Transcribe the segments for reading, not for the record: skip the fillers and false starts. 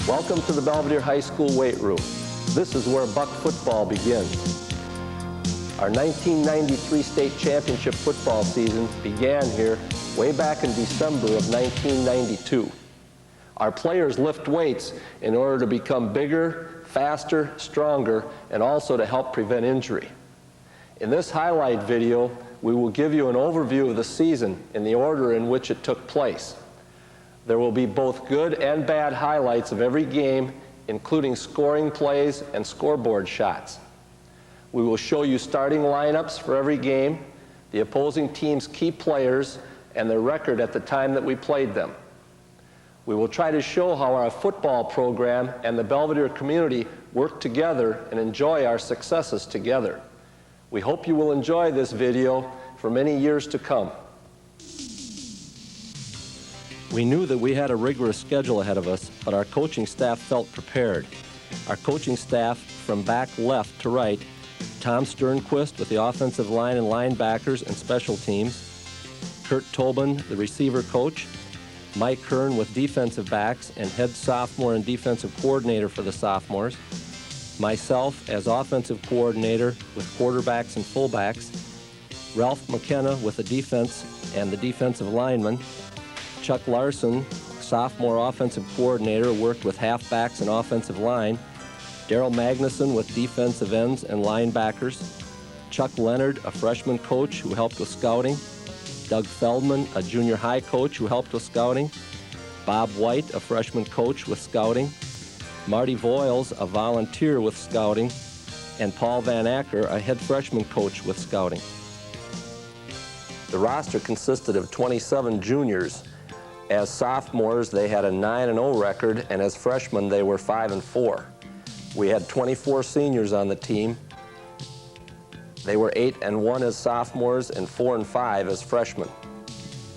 Welcome to the Belvidere High School weight room. This is where Buck football begins. Our 1993 state championship football season began here way back in December of 1992. Our players lift weights in order to become bigger, faster, stronger, and also to help prevent injury. In this highlight video, we will give you an overview of the season in the order in which it took place. There will be both good and bad highlights of every game, including scoring plays and scoreboard shots. We will show you starting lineups for every game, the opposing team's key players, and their record at the time that we played them. We will try to show how our football program and the Belvidere community work together and enjoy our successes together. We hope you will enjoy this video for many years to come. We knew that we had a rigorous schedule ahead of us, but our coaching staff felt prepared. Our coaching staff, from back left to right, Tom Sternquist with the offensive line and linebackers and special teams, Kurt Tobin, the receiver coach, Mike Hearn with defensive backs and head sophomore and defensive coordinator for the sophomores, myself as offensive coordinator with quarterbacks and fullbacks, Ralph McKenna with the defense and the defensive linemen, Chuck Larson, sophomore offensive coordinator, worked with halfbacks and offensive line, Daryl Magnuson with defensive ends and linebackers, Chuck Leonard, a freshman coach who helped with scouting, Doug Feldman, a junior high coach who helped with scouting, Bob White, a freshman coach with scouting, Marty Voiles, a volunteer with scouting, and Paul Van Acker, a head freshman coach with scouting. The roster consisted of 27 juniors. As sophomores, they had a 9-0 record, and as freshmen, they were 5-4. We had 24 seniors on the team. They were 8-1 as sophomores and 4-5 as freshmen.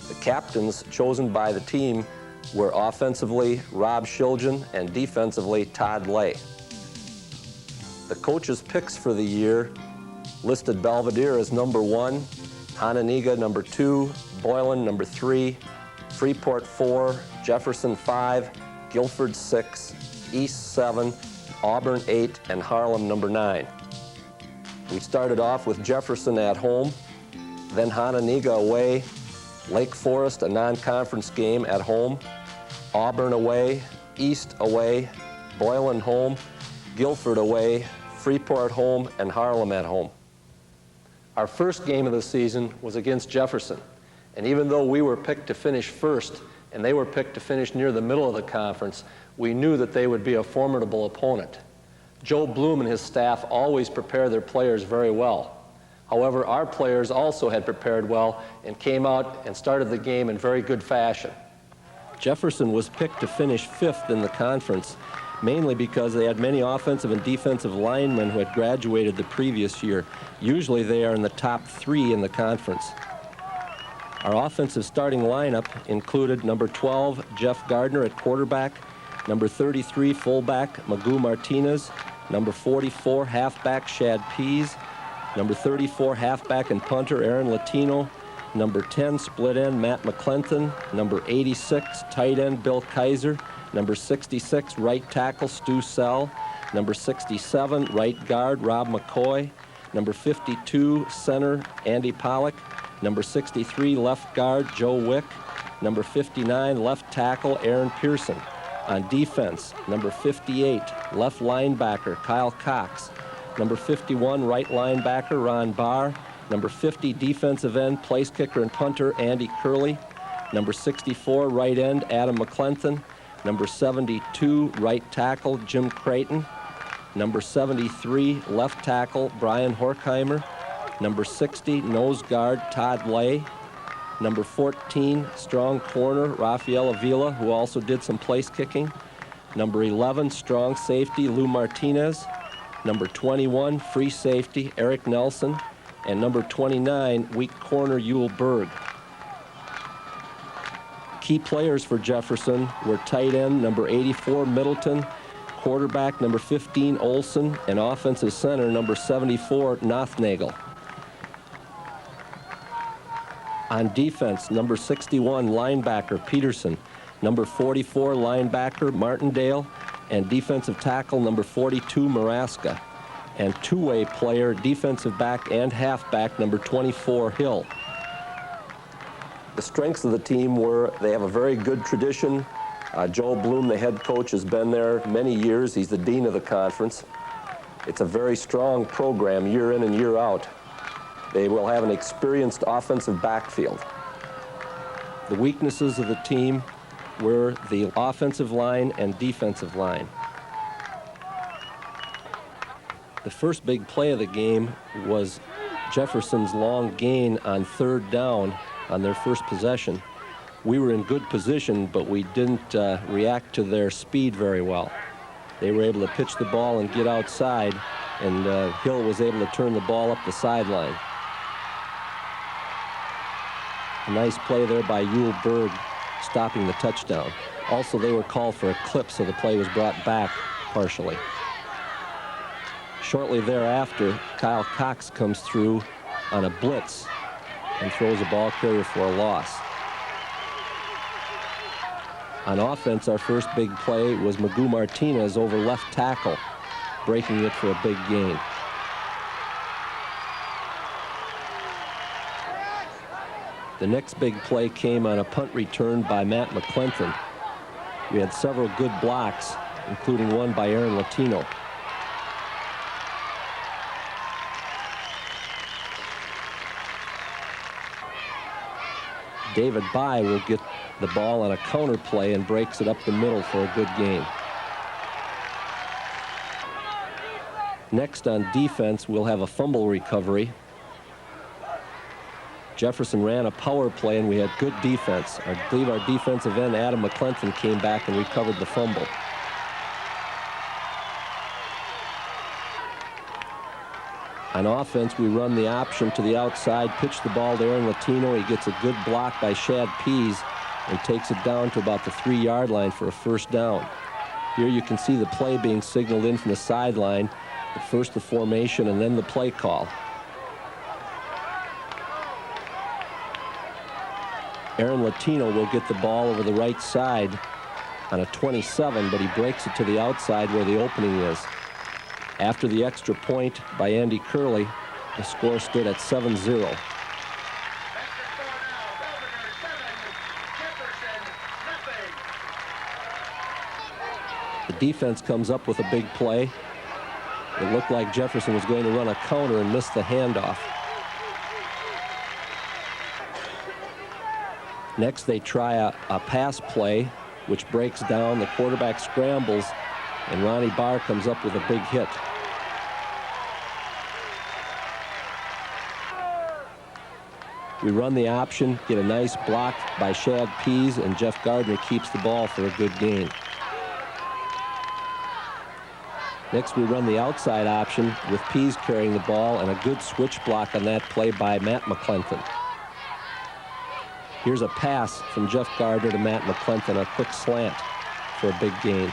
The captains chosen by the team were offensively Rob Shilgen and defensively Todd Lay. The coaches' picks for the year listed Belvidere as number 1, Hononegah number 2, Boylan number 3, Freeport 4, Jefferson 5, Guilford 6, East 7, Auburn 8, and Harlem number 9. We started off with Jefferson at home, then Hononegah away, Lake Forest a non-conference game at home, Auburn away, East away, Boylan home, Guilford away, Freeport home, and Harlem at home. Our first game of the season was against Jefferson. And even though we were picked to finish first and they were picked to finish near the middle of the conference, we knew that they would be a formidable opponent. Joe Bloom and his staff always prepare their players very well. However, our players also had prepared well and came out and started the game in very good fashion. Jefferson was picked to finish 5th in the conference, mainly because they had many offensive and defensive linemen who had graduated the previous year. Usually they are in the top 3 in the conference. Our offensive starting lineup included number 12, Jeff Gardner at quarterback, number 33, fullback, Magoo Martinez, number 44, halfback, Shad Pease, number 34, halfback and punter, Aaron Latino, number 10, split end, Matt McClinton, number 86, tight end, Bill Kaiser, number 66, right tackle, Stu Sell, number 67, right guard, Rob McCoy, number 52, center, Andy Pollock, number 63, left guard, Joe Wick. Number 59, left tackle, Aaron Pearson. On defense, number 58, left linebacker, Kyle Cox. Number 51, right linebacker, Ron Barr. Number 50, defensive end, place kicker and punter, Andy Curley. Number 64, right end, Adam McClinton. Number 72, right tackle, Jim Creighton. Number 73, left tackle, Brian Horkheimer. Number 60, nose guard, Todd Lay. Number 14, strong corner, Rafael Avila, who also did some place kicking. Number 11, strong safety, Lou Martinez. Number 21, free safety, Eric Nelson. And number 29, weak corner, Yul Berg. Key players for Jefferson were tight end, number 84, Middleton, quarterback, number 15, Olson, and offensive center, number 74, Nothnagel. On defense, number 61, linebacker, Peterson. Number 44, linebacker, Martindale. and defensive tackle number 42, Maraska, and two-way player, defensive back and halfback number 24, Hill. The strengths of the team were they have a very good tradition. Joe Bloom, the head coach, has been there many years. He's the dean of the conference. It's a very strong program year in and year out. They will have an experienced offensive backfield. The weaknesses of the team were the offensive line and defensive line. The first big play of the game was Jefferson's long gain on third down on their first possession. We were in good position, but we didn't react to their speed very well. They were able to pitch the ball and get outside, and Hill was able to turn the ball up the sideline. A nice play there by Yul Berg, stopping the touchdown. Also, they were called for a clip, so the play was brought back partially. Shortly thereafter, Kyle Cox comes through on a blitz and throws a ball carrier for a loss. On offense, our first big play was Magoo Martinez over left tackle, breaking it for a big gain. The next big play came on a punt return by Matt McClenton. We had several good blocks, including one by Aaron Latino. David By will get the ball on a counter play and breaks it up the middle for a good gain. Next on defense, we'll have a fumble recovery. Jefferson ran a power play and we had good defense. I believe our defensive end, Adam McClenton, came back and recovered the fumble. On offense, we run the option to the outside, pitch the ball to Aaron Latino. He gets a good block by Shad Pease and takes it down to about the 3-yard line for a first down. Here you can see the play being signaled in from the sideline, first the formation and then the play call. Aaron Latino will get the ball over the right side on a 27, but he breaks it to the outside where the opening is. After the extra point by Andy Curley, the score stood at 7-0. The defense comes up with a big play. It looked like Jefferson was going to run a counter and miss the handoff. Next, they try a pass play, which breaks down. The quarterback scrambles, and Ronnie Barr comes up with a big hit. We run the option, get a nice block by Shad Pease, and Jeff Gardner keeps the ball for a good gain. Next, we run the outside option with Pease carrying the ball, and a good switch block on that play by Matt McClenton. Here's a pass from Jeff Gardner to Matt McClenton, a quick slant for a big gain.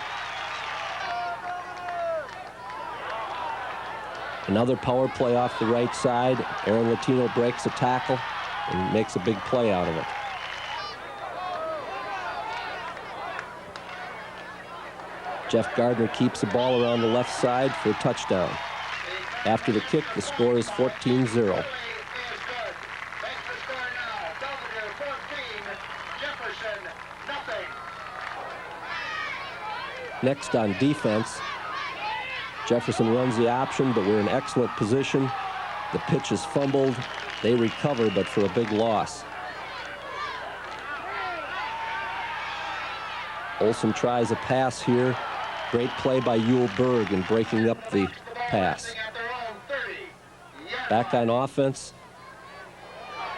Another power play off the right side. Aaron Latino breaks a tackle and makes a big play out of it. Jeff Gardner keeps the ball around the left side for a touchdown. After the kick, the score is 14-0. Next on defense, Jefferson runs the option, but we're in excellent position. The pitch is fumbled. They recover, but for a big loss. Olson tries a pass here. Great play by Yul Berg in breaking up the pass. Back on offense,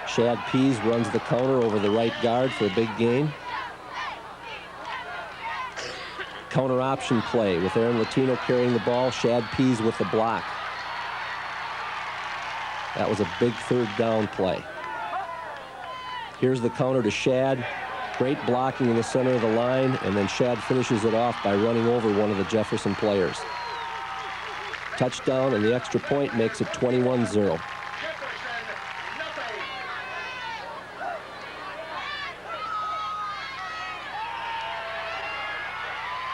Shad Pease runs the counter over the right guard for a big gain. Counter option play with Aaron Latino carrying the ball, Shad Pease with the block. That was a big third down play. Here's the counter to Shad. Great blocking in the center of the line, and then Shad finishes it off by running over one of the Jefferson players. Touchdown, and the extra point makes it 21-0.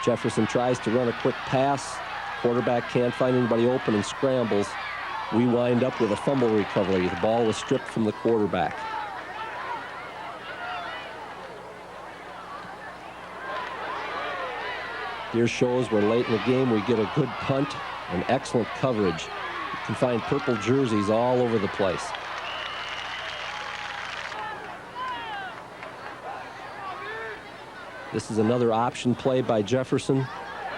Jefferson tries to run a quick pass. Quarterback can't find anybody open and scrambles. We wind up with a fumble recovery. The ball was stripped from the quarterback. Here shows where late in the game we get a good punt and excellent coverage. You can find purple jerseys all over the place. This is another option play by Jefferson.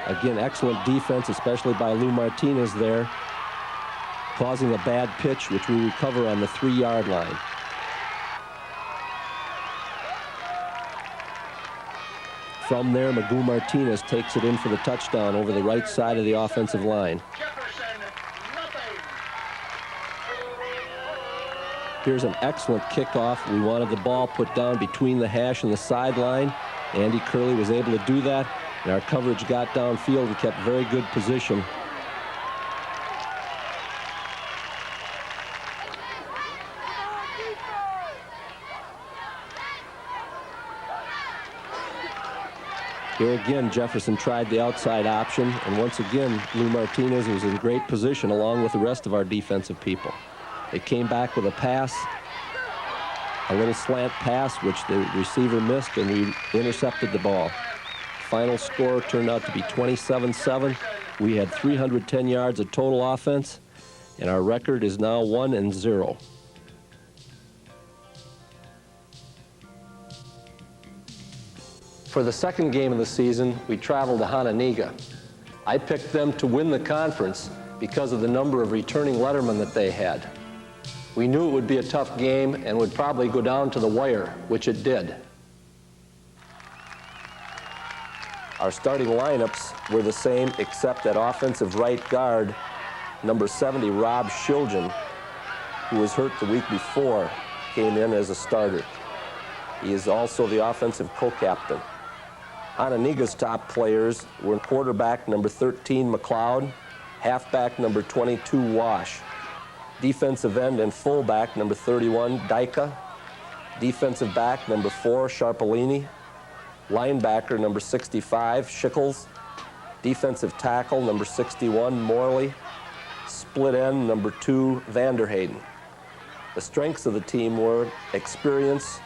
Again, excellent defense, especially by Lou Martinez there, causing a bad pitch, which we recover on the 3-yard line. From there, Magoo Martinez takes it in for the touchdown over the right side of the offensive line. Here's an excellent kickoff. We wanted the ball put down between the hash and the sideline. Andy Curley was able to do that, and our coverage got downfield and kept very good position. Here again, Jefferson tried the outside option, and once again, Lou Martinez was in great position along with the rest of our defensive people. They came back with a pass, a little slant pass, which the receiver missed, and we intercepted the ball. Final score turned out to be 27-7. We had 310 yards of total offense, and our record is now 1-0. For the second game of the season, we traveled to Hononegah. I picked them to win the conference because of the number of returning lettermen that they had. We knew it would be a tough game and would probably go down to the wire, which it did. Our starting lineups were the same, except at offensive right guard, number 70, Rob Shilgen, who was hurt the week before, came in as a starter. He is also the offensive co-captain. Hononegah's top players were quarterback number 13, McLeod, halfback number 22, Wash, defensive end and fullback number 31, Dyka, defensive back number 4, Sharpolini, linebacker number 65, Schickles, defensive tackle number 61, Morley, split end number 2, Vanderhayden. The strengths of the team were experience,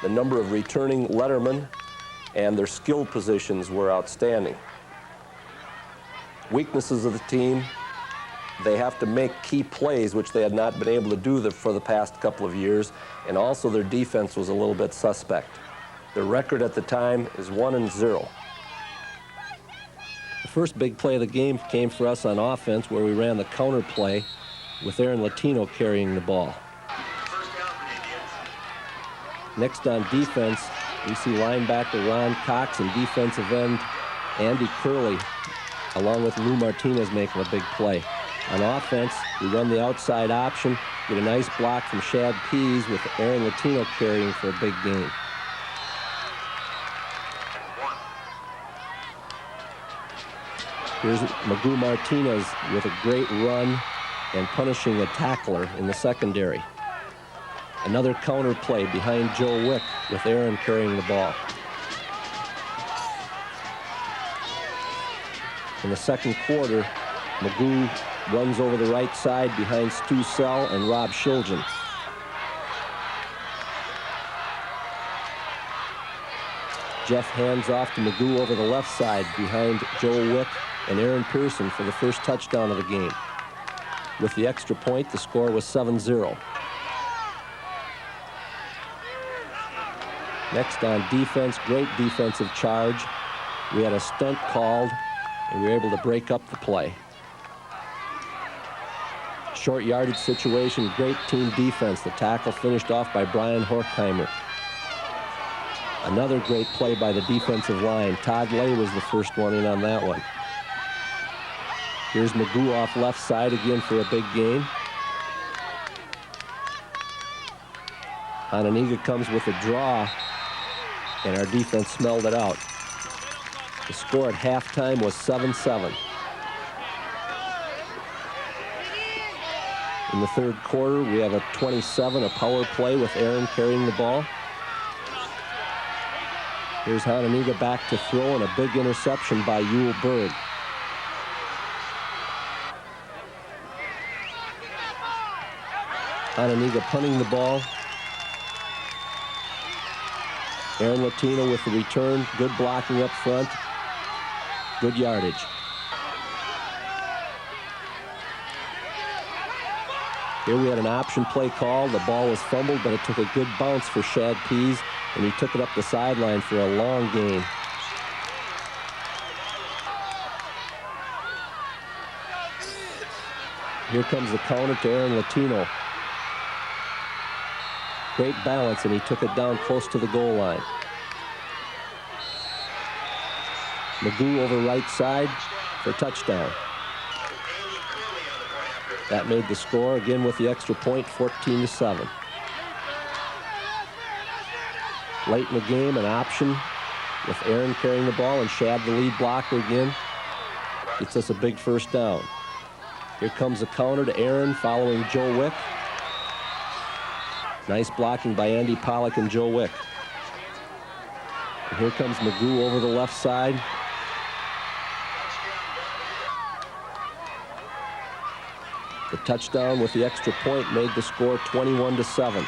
the number of returning lettermen, and their skill positions were outstanding. Weaknesses of the team: they have to make key plays, which they had not been able to do for the past couple of years, and also their defense was a little bit suspect. Their record at the time is 1-0. The first big play of the game came for us on offense, where we ran the counter play with Aaron Latino carrying the ball. Next on defense, we see linebacker Ron Cox and defensive end Andy Curley, along with Lou Martinez, making a big play. On offense, we run the outside option, get a nice block from Shad Pease with Aaron Latino carrying for a big gain. Here's Magoo Martinez with a great run and punishing a tackler in the secondary. Another counter play behind Joe Wick with Aaron carrying the ball. In the second quarter, Magoo runs over the right side behind Stu Sell and Rob Shilgen. Jeff hands off to Magoo over the left side behind Joe Wick and Aaron Pearson for the first touchdown of the game. With the extra point, the score was 7-0. Next on defense, great defensive charge. We had a stunt called, and we were able to break up the play. Short yardage situation, great team defense. The tackle finished off by Brian Horkheimer. Another great play by the defensive line. Todd Lay was the first one in on that one. Here's Magoo off left side again for a big gain. Hononegah comes with a draw, and our defense smelled it out. The score at halftime was 7-7. In the third quarter, we have a 27, a power play with Aaron carrying the ball. Here's Hananiga back to throw, and a big interception by Yule Berg. Hananiga punting the ball. Aaron Latino with the return. Good blocking up front. Good yardage. Here we had an option play call. The ball was fumbled, but it took a good bounce for Shad Pease, and he took it up the sideline for a long gain. Here comes the counter to Aaron Latino. Great balance, and he took it down close to the goal line. Magoo over right side for touchdown. That made the score, again with the extra point, 14-7. Late in the game, an option with Aaron carrying the ball and Shad the lead blocker again. Gets us a big first down. Here comes the counter to Aaron following Joe Wick. Nice blocking by Andy Pollock and Joe Wick. And here comes Magoo over the left side. The touchdown with the extra point made the score 21-7.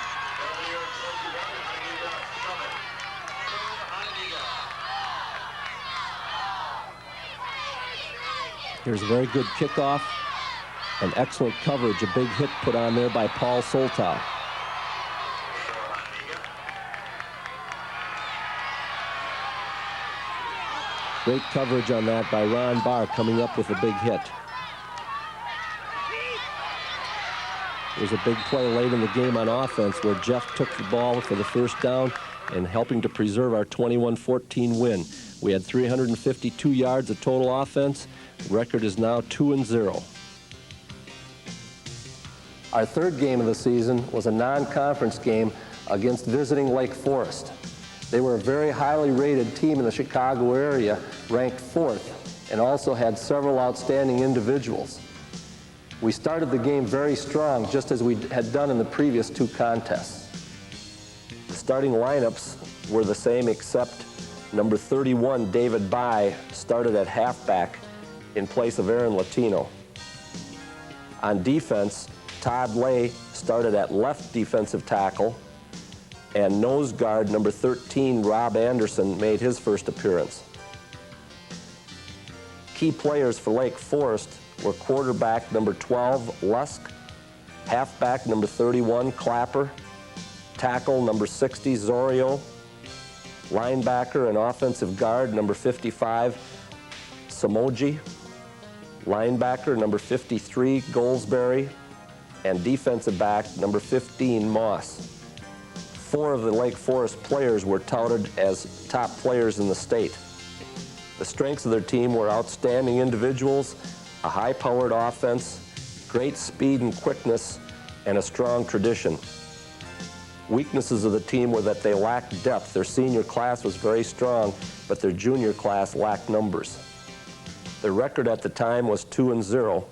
Here's a very good kickoff and excellent coverage. A big hit put on there by Paul Soltow. Great coverage on that by Ron Barr, coming up with a big hit. There's a big play late in the game on offense where Jeff took the ball for the first down and helping to preserve our 21-14 win. We had 352 yards of total offense. The record is now 2-0. Our third game of the season was a non-conference game against visiting Lake Forest. They were a very highly rated team in the Chicago area, ranked 4th, and also had several outstanding individuals. We started the game very strong, just as we had done in the previous 2 contests. The starting lineups were the same, except number 31, David By, started at halfback in place of Aaron Latino. On defense, Todd Lay started at left defensive tackle, and nose guard number 13, Rob Anderson, made his first appearance. Key players for Lake Forest were quarterback number 12, Lusk, halfback number 31, Clapper, tackle number 60, Zorio, linebacker and offensive guard number 55, Samoji, linebacker number 53, Goldsberry, and defensive back number 15, Moss. 4 of the Lake Forest players were touted as top players in the state. The strengths of their team were outstanding individuals, a high-powered offense, great speed and quickness, and a strong tradition. Weaknesses of the team were that they lacked depth. Their senior class was very strong, but their junior class lacked numbers. Their record at the time was 2-0.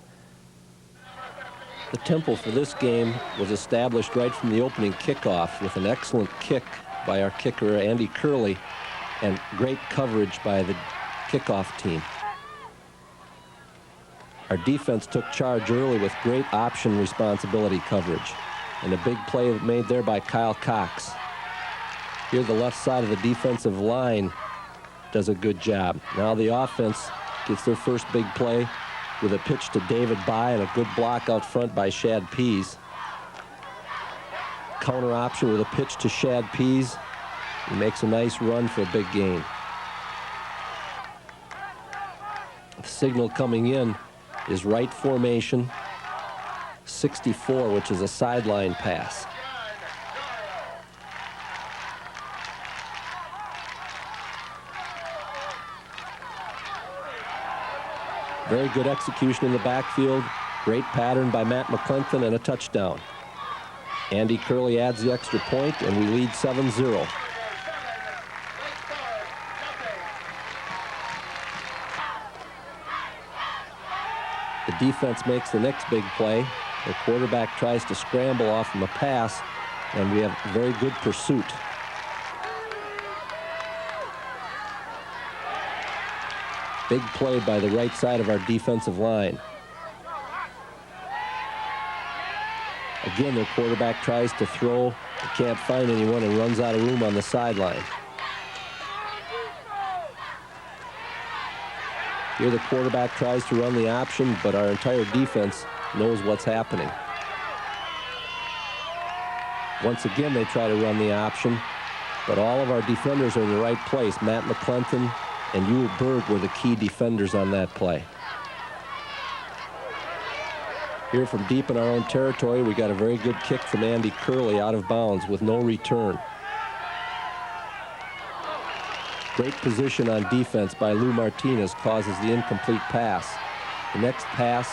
The tempo for this game was established right from the opening kickoff with an excellent kick by our kicker, Andy Curley, and great coverage by the kickoff team. Our defense took charge early with great option responsibility coverage, and a big play made there by Kyle Cox. Here the left side of the defensive line does a good job. Now the offense gets their first big play with a pitch to David By and a good block out front by Shad Pease. Counter option with a pitch to Shad Pease. He makes a nice run for a big gain. The signal coming in is right formation, 64, which is a sideline pass. Very good execution in the backfield. Great pattern by Matt McClinton and a touchdown. Andy Curley adds the extra point, and we lead 7-0. The defense makes the next big play. The quarterback tries to scramble off from a pass, and we have very good pursuit. Big play by the right side of our defensive line. Again, their quarterback tries to throw, can't find anyone, and runs out of room on the sideline. Here the quarterback tries to run the option, but our entire defense knows what's happening. Once again, they try to run the option, but all of our defenders are in the right place. Matt McClinton and Yul Berg were the key defenders on that play. Here from deep in our own territory, we got a very good kick from Andy Curley out of bounds with no return. Great position on defense by Lou Martinez causes the incomplete pass. The next pass,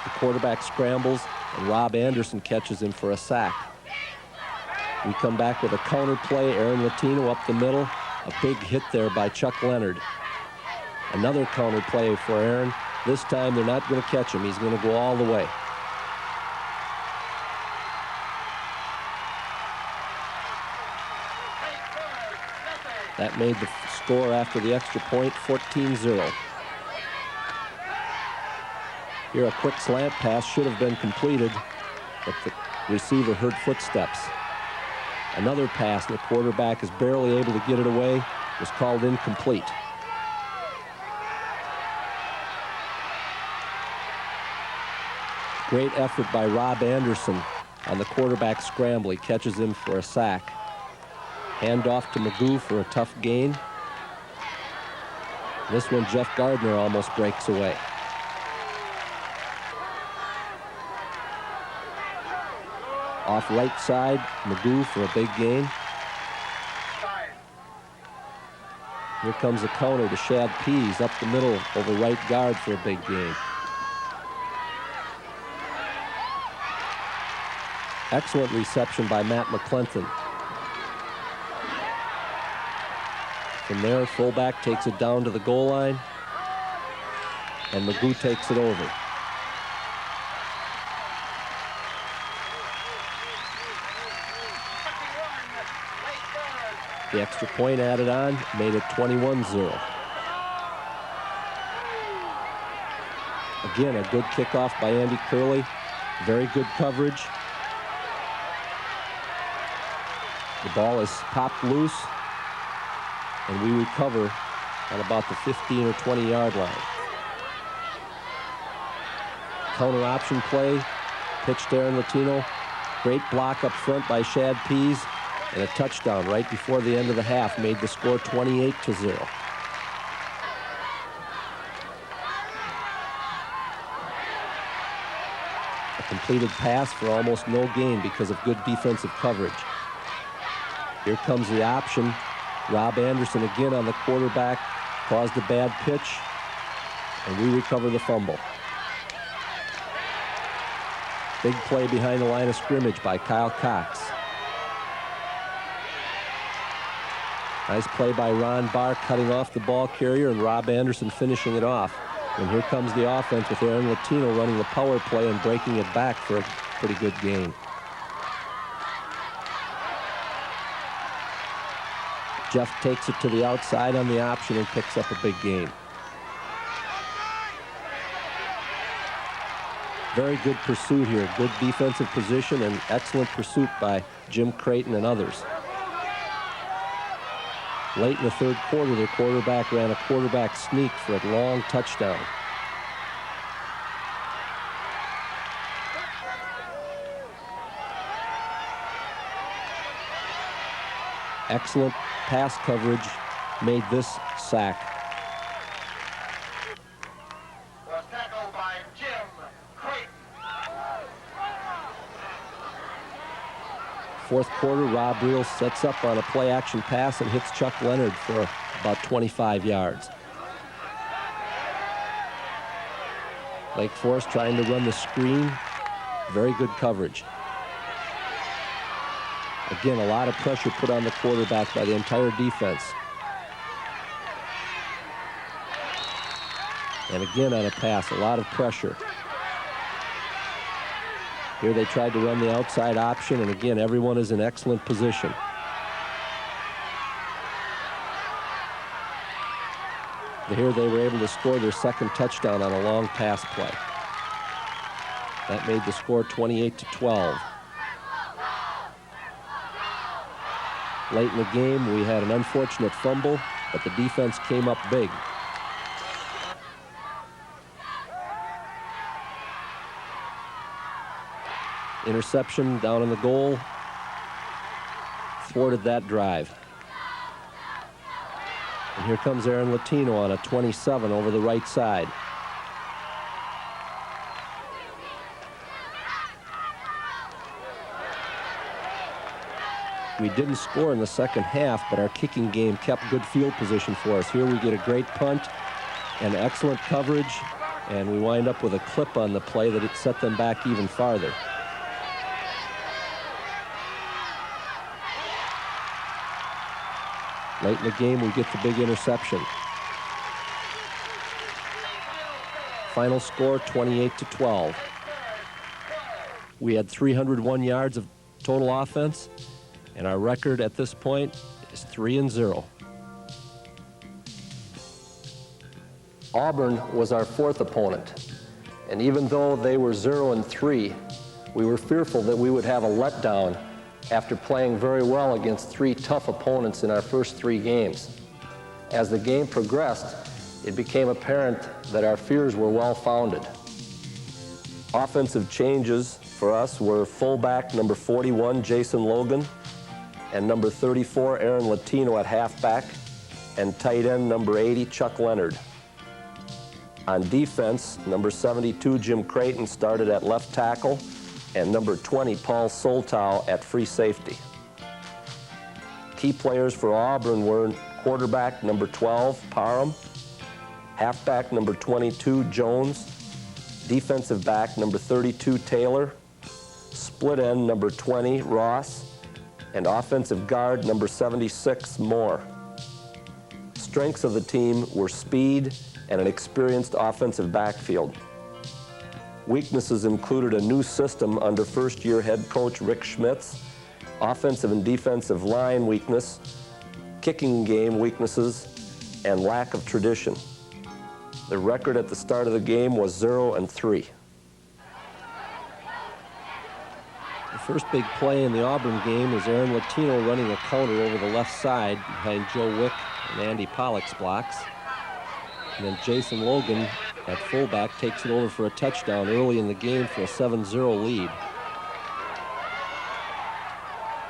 the quarterback scrambles, and Rob Anderson catches him for a sack. We come back with a counter play, Aaron Latino up the middle. A big hit there by Chuck Leonard. Another counter play for Aaron. This time they're not going to catch him. He's going to go all the way. That made the score after the extra point 14-0. Here a quick slant pass should have been completed, but the receiver heard footsteps. Another pass, and the quarterback is barely able to get it away, was called incomplete. Great effort by Rob Anderson on the quarterback scramble. He catches him for a sack. Handoff to Magoo for a tough gain. This one, Jeff Gardner almost breaks away. Off right side, Magoo for a big gain. Here comes a counter to Shad Pease up the middle over right guard for a big gain. Excellent reception by Matt McClinton. From there, fullback takes it down to the goal line, and Magoo takes it over. The extra point added on made it 21-0. Again, a good kickoff by Andy Curley. Very good coverage. The ball is popped loose, and we recover on about the 15 or 20 yard line. Counter option play, pitch to Aaron Latino. Great block up front by Shad Pease, and a touchdown right before the end of the half made the score 28-0. A completed pass for almost no gain because of good defensive coverage. Here comes the option. Rob Anderson again on the quarterback, caused a bad pitch, and we recover the fumble. Big play behind the line of scrimmage by Kyle Cox. Nice play by Ron Barr cutting off the ball carrier and Rob Anderson finishing it off. And here comes the offense with Aaron Latino running the power play and breaking it back for a pretty good gain. Jeff takes it to the outside on the option and picks up a big gain. Very good pursuit here. Good defensive position and excellent pursuit by Jim Creighton and others. Late in the third quarter, their quarterback ran a quarterback sneak for a long touchdown. Excellent pass coverage made this sack. Was tackled by Jim Creighton. Fourth quarter, Rob Reel sets up on a play-action pass and hits Chuck Leonard for about 25 yards. Lake Forest trying to run the screen. Very good coverage. Again, a lot of pressure put on the quarterback by the entire defense. And again on a pass, a lot of pressure. Here they tried to run the outside option, and again, everyone is in excellent position. Here they were able to score their second touchdown on a long pass play. That made the score 28-12. Late in the game, we had an unfortunate fumble, but the defense came up big. Interception down on the goal thwarted that drive. And here comes Aaron Latino on a 27 over the right side. We didn't score in the second half, but our kicking game kept good field position for us. Here we get a great punt and excellent coverage, and we wind up with a clip on the play that it set them back even farther. Late in the game, we get the big interception. Final score, 28-12. We had 301 yards of total offense, and our record at this point is 3-0. Auburn was our fourth opponent, and even though they were 0-3, we were fearful that we would have a letdown after playing very well against three tough opponents in our first three games. As the game progressed, it became apparent that our fears were well-founded. Offensive changes for us were fullback number 41, Jason Logan, and number 34, Aaron Latino at halfback, and tight end number 80, Chuck Leonard. On defense, number 72, Jim Creighton, started at left tackle, and number 20, Paul Soltow, at free safety. Key players for Auburn were quarterback number 12, Parham, halfback number 22, Jones, defensive back number 32, Taylor, split end number 20, Ross, and offensive guard number 76, Moore. Strengths of the team were speed and an experienced offensive backfield. Weaknesses included a new system under first-year head coach Rick Schmitz, offensive and defensive line weakness, kicking game weaknesses, and lack of tradition. The record at the start of the game was 0-3. The first big play in the Auburn game is Aaron Latino running a counter over the left side behind Joe Wick and Andy Pollock's blocks. And then Jason Logan at fullback takes it over for a touchdown early in the game for a 7-0 lead.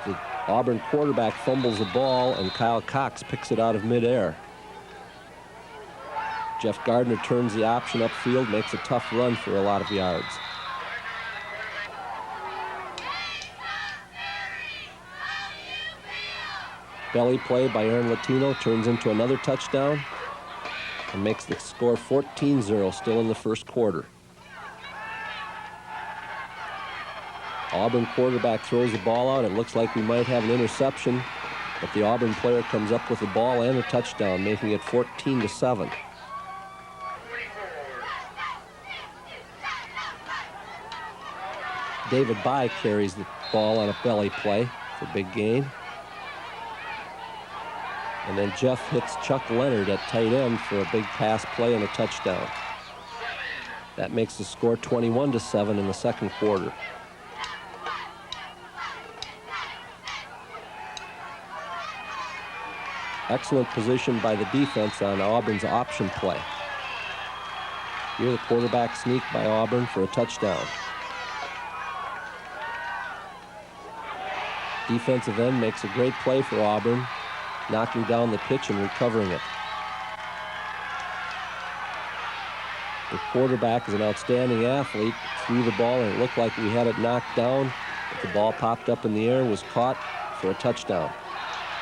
The Auburn quarterback fumbles the ball, and Kyle Cox picks it out of midair. Jeff Gardner turns the option upfield, makes a tough run for a lot of yards. Belly play by Aaron Latino turns into another touchdown and makes the score 14-0 still in the first quarter. Auburn quarterback throws the ball out. It looks like we might have an interception, but the Auburn player comes up with the ball and a touchdown, making it 14-7. David Bye carries the ball on a belly play for big gain. And then Jeff hits Chuck Leonard at tight end for a big pass play and a touchdown. That makes the score 21-7 in the second quarter. Excellent position by the defense on Auburn's option play. Here the quarterback sneak by Auburn for a touchdown. Defensive end makes a great play for Auburn, knocking down the pitch and recovering it. The quarterback is an outstanding athlete, threw the ball and it looked like we had it knocked down, but the ball popped up in the air, was caught for a touchdown.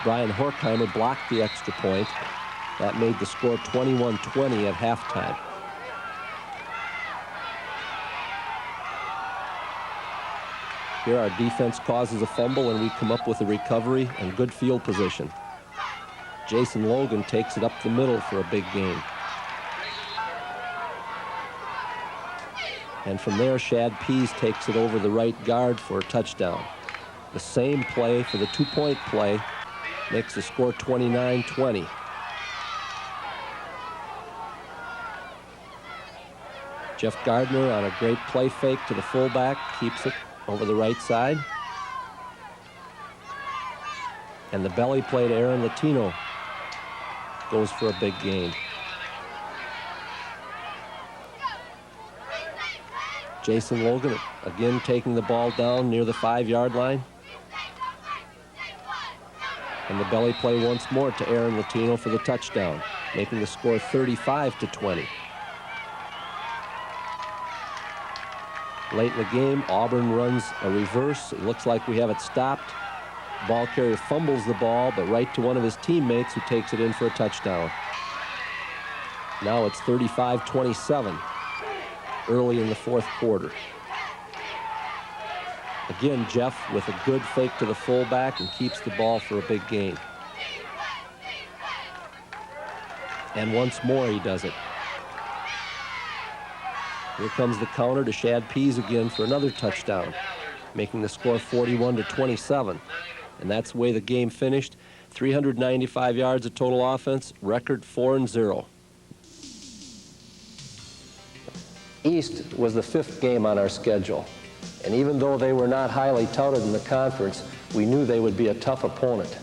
Brian Horkheimer blocked the extra point. That made the score 21-20 at halftime. Here our defense causes a fumble and we come up with a recovery and good field position. Jason Logan takes it up the middle for a big gain. And from there, Shad Pease takes it over the right guard for a touchdown. The same play for the two-point play makes the score 29-20. Jeff Gardner on a great play fake to the fullback, keeps it over the right side. And the belly play to Aaron Latino goes for a big gain. Jason Logan again taking the ball down near the 5-yard line. And the belly play once more to Aaron Latino for the touchdown, making the score 35-20. Late in the game, Auburn runs a reverse. It looks like we have it stopped. Ball carrier fumbles the ball, but right to one of his teammates who takes it in for a touchdown. Now it's 35-27, early in the fourth quarter. Again, Jeff with a good fake to the fullback and keeps the ball for a big gain. And once more he does it. Here comes the counter to Shad Pease again for another touchdown, making the score 41-27. And that's the way the game finished. 395 yards of total offense, record 4-0. East was the 5th game on our schedule. And even though they were not highly touted in the conference, we knew they would be a tough opponent.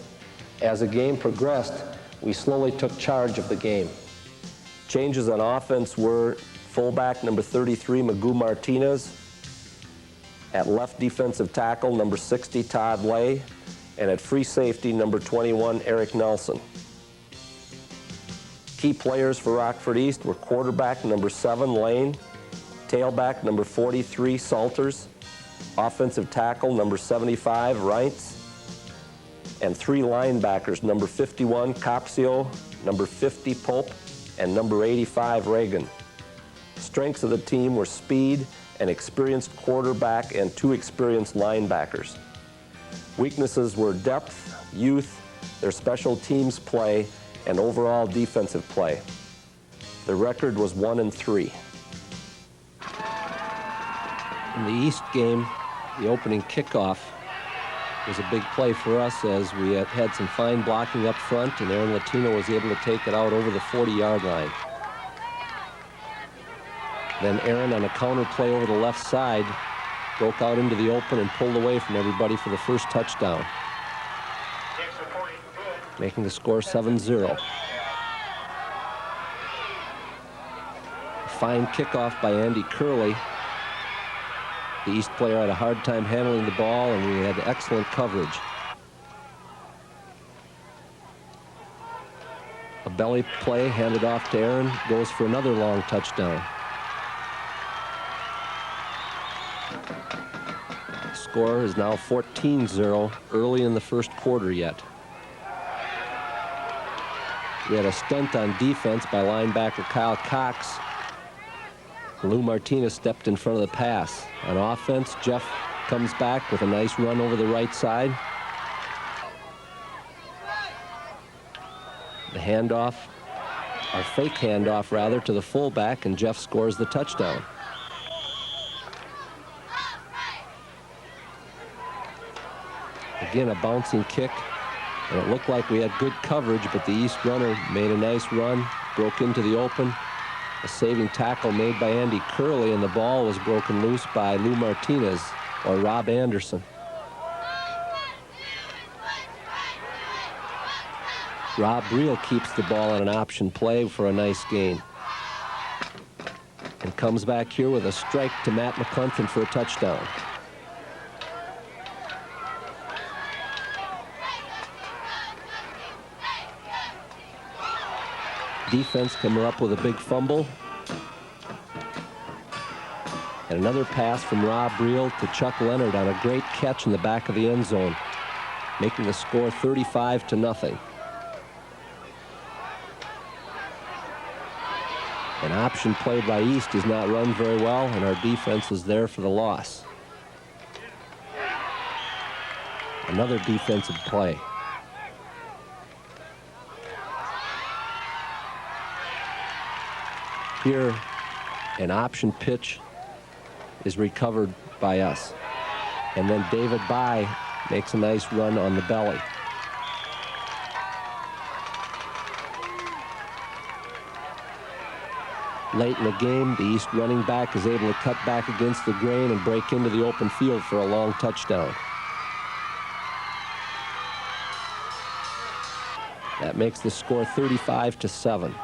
As the game progressed, we slowly took charge of the game. Changes on offense were fullback number 33, Magoo Martinez. At left defensive tackle, number 60, Todd Lay. And at free safety, number 21, Eric Nelson. Key players for Rockford East were quarterback number 7, Lane, tailback number 43, Salters, offensive tackle number 75, Reintz, and 3 linebackers, number 51, Copsio, number 50, Pope, and number 85, Reagan. Strengths of the team were speed, an experienced quarterback, and 2 experienced linebackers. Weaknesses were depth, youth, their special teams play, and overall defensive play. The record was 1-3. In the East game, the opening kickoff was a big play for us as we had some fine blocking up front, and Aaron Latino was able to take it out over the 40-yard line. Then Aaron, on a counter play over the left side, broke out into the open and pulled away from everybody for the first touchdown, making the score 7-0. Fine kickoff by Andy Curley. The East player had a hard time handling the ball, and we had excellent coverage. A belly play handed off to Aaron, goes for another long touchdown. The score is now 14-0, early in the first quarter yet. We had a stunt on defense by linebacker Kyle Cox. Lou Martinez stepped in front of the pass. On offense, Jeff comes back with a nice run over the right side. The handoff, or fake handoff rather, to the fullback, and Jeff scores the touchdown. Again, a bouncing kick, and it looked like we had good coverage, but the East runner made a nice run, broke into the open. A saving tackle made by Andy Curley, and the ball was broken loose by Lou Martinez, or Rob Anderson. Rob Reel keeps the ball on an option play for a nice gain. And comes back here with a strike to Matt McClellan for a touchdown. Defense coming up with a big fumble. And another pass from Rob Reel to Chuck Leonard on a great catch in the back of the end zone, making the score 35-0. An option play by East is not run very well, and our defense was there for the loss. Another defensive play. Here, an option pitch is recovered by us. And then David Bye makes a nice run on the belly. Late in the game, the East running back is able to cut back against the grain and break into the open field for a long touchdown. That makes the score 35-7.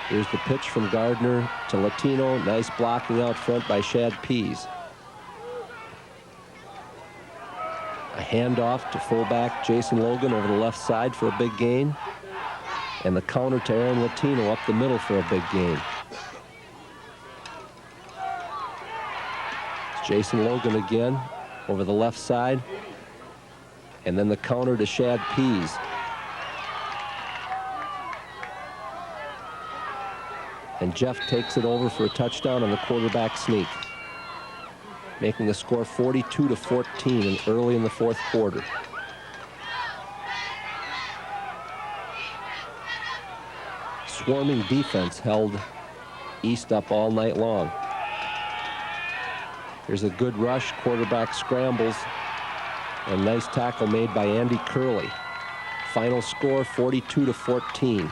Here's the pitch from Gardner to Latino. Nice blocking out front by Shad Pease. A handoff to fullback Jason Logan over the left side for a big gain. And the counter to Aaron Latino up the middle for a big gain. It's Jason Logan again over the left side. And then the counter to Shad Pease. And Jeff takes it over for a touchdown on the quarterback sneak, making the score 42-14 early in the fourth quarter. Swarming defense held East up all night long. Here's a good rush, quarterback scrambles, and nice tackle made by Andy Curley. Final score 42-14.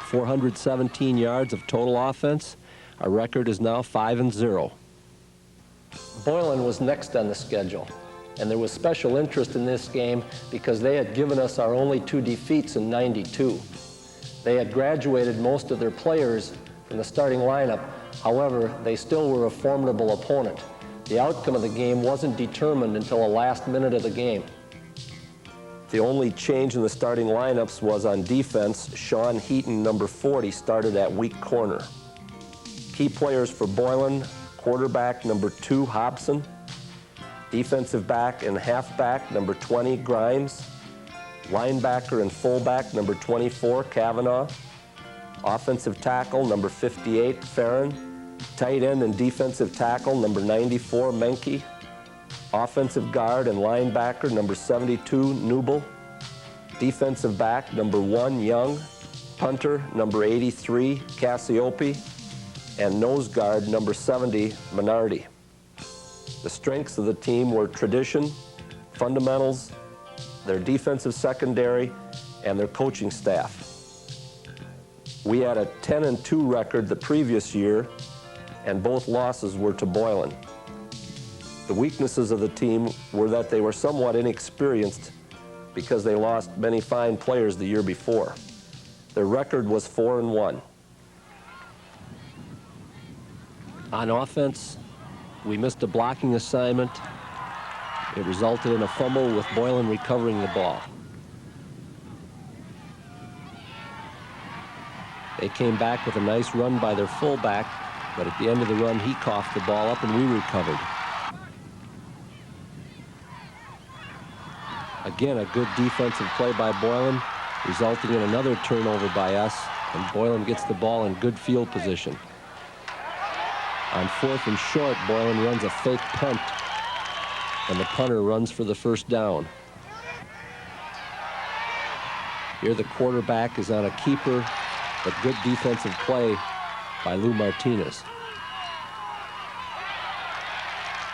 417 yards of total offense. Our record is now 5-0. Boylan was next on the schedule, and there was special interest in this game because they had given us our only 2 defeats in '92. They had graduated most of their players from the starting lineup. However, they still were a formidable opponent. The outcome of the game wasn't determined until the last minute of the game. The only change in the starting lineups was on defense. Sean Heaton, number 40, started at weak corner. Key players for Boylan: quarterback number 2, Hobson; defensive back and halfback number 20, Grimes; linebacker and fullback number 24, Kavanaugh; offensive tackle number 58, Farron; tight end and defensive tackle number 94, Menke; offensive guard and linebacker number 72, Newble; defensive back number 1, Young; punter number 83, Cassiope; and nose guard number 70, Minardi. The strengths of the team were tradition, fundamentals, their defensive secondary, and their coaching staff. We had a 10-2 record the previous year, and both losses were to Boylan. The weaknesses of the team were that they were somewhat inexperienced because they lost many fine players the year before. Their record was 4-1. On offense, we missed a blocking assignment. It resulted in a fumble with Boylan recovering the ball. They came back with a nice run by their fullback, but at the end of the run, he coughed the ball up and we recovered. Again, a good defensive play by Boylan, resulting in another turnover by us, and Boylan gets the ball in good field position. On 4th and short, Boylan runs a fake punt, and the punter runs for the first down. Here the quarterback is on a keeper, but good defensive play by Lou Martinez.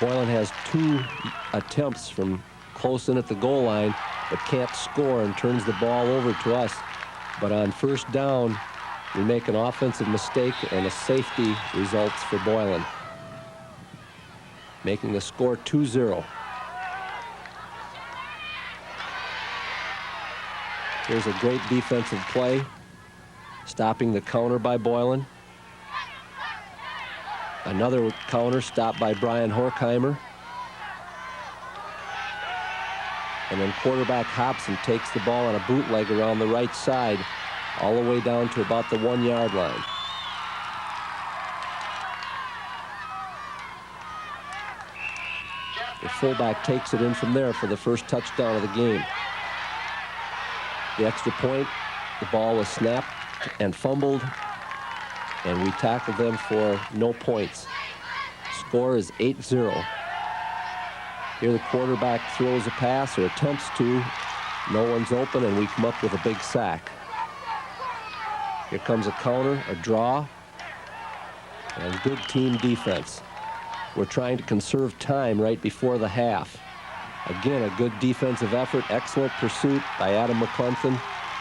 Boylan has 2 attempts from close in at the goal line, but can't score and turns the ball over to us. But on first down, we make an offensive mistake and a safety results for Boylan, making the score 2-0. Here's a great defensive play, stopping the counter by Boylan. Another counter stopped by Brian Horkheimer. And then quarterback Hobson takes the ball on a bootleg around the right side, all the way down to about the 1-yard line. The fullback takes it in from there for the first touchdown of the game. The extra point, the ball was snapped and fumbled, and we tackled them for no points. Score is 8-0. Here the quarterback throws a pass, or attempts to. No one's open, and we come up with a big sack. Here comes a counter, a draw, and good team defense. We're trying to conserve time right before the half. Again, a good defensive effort, excellent pursuit by Adam McClellan,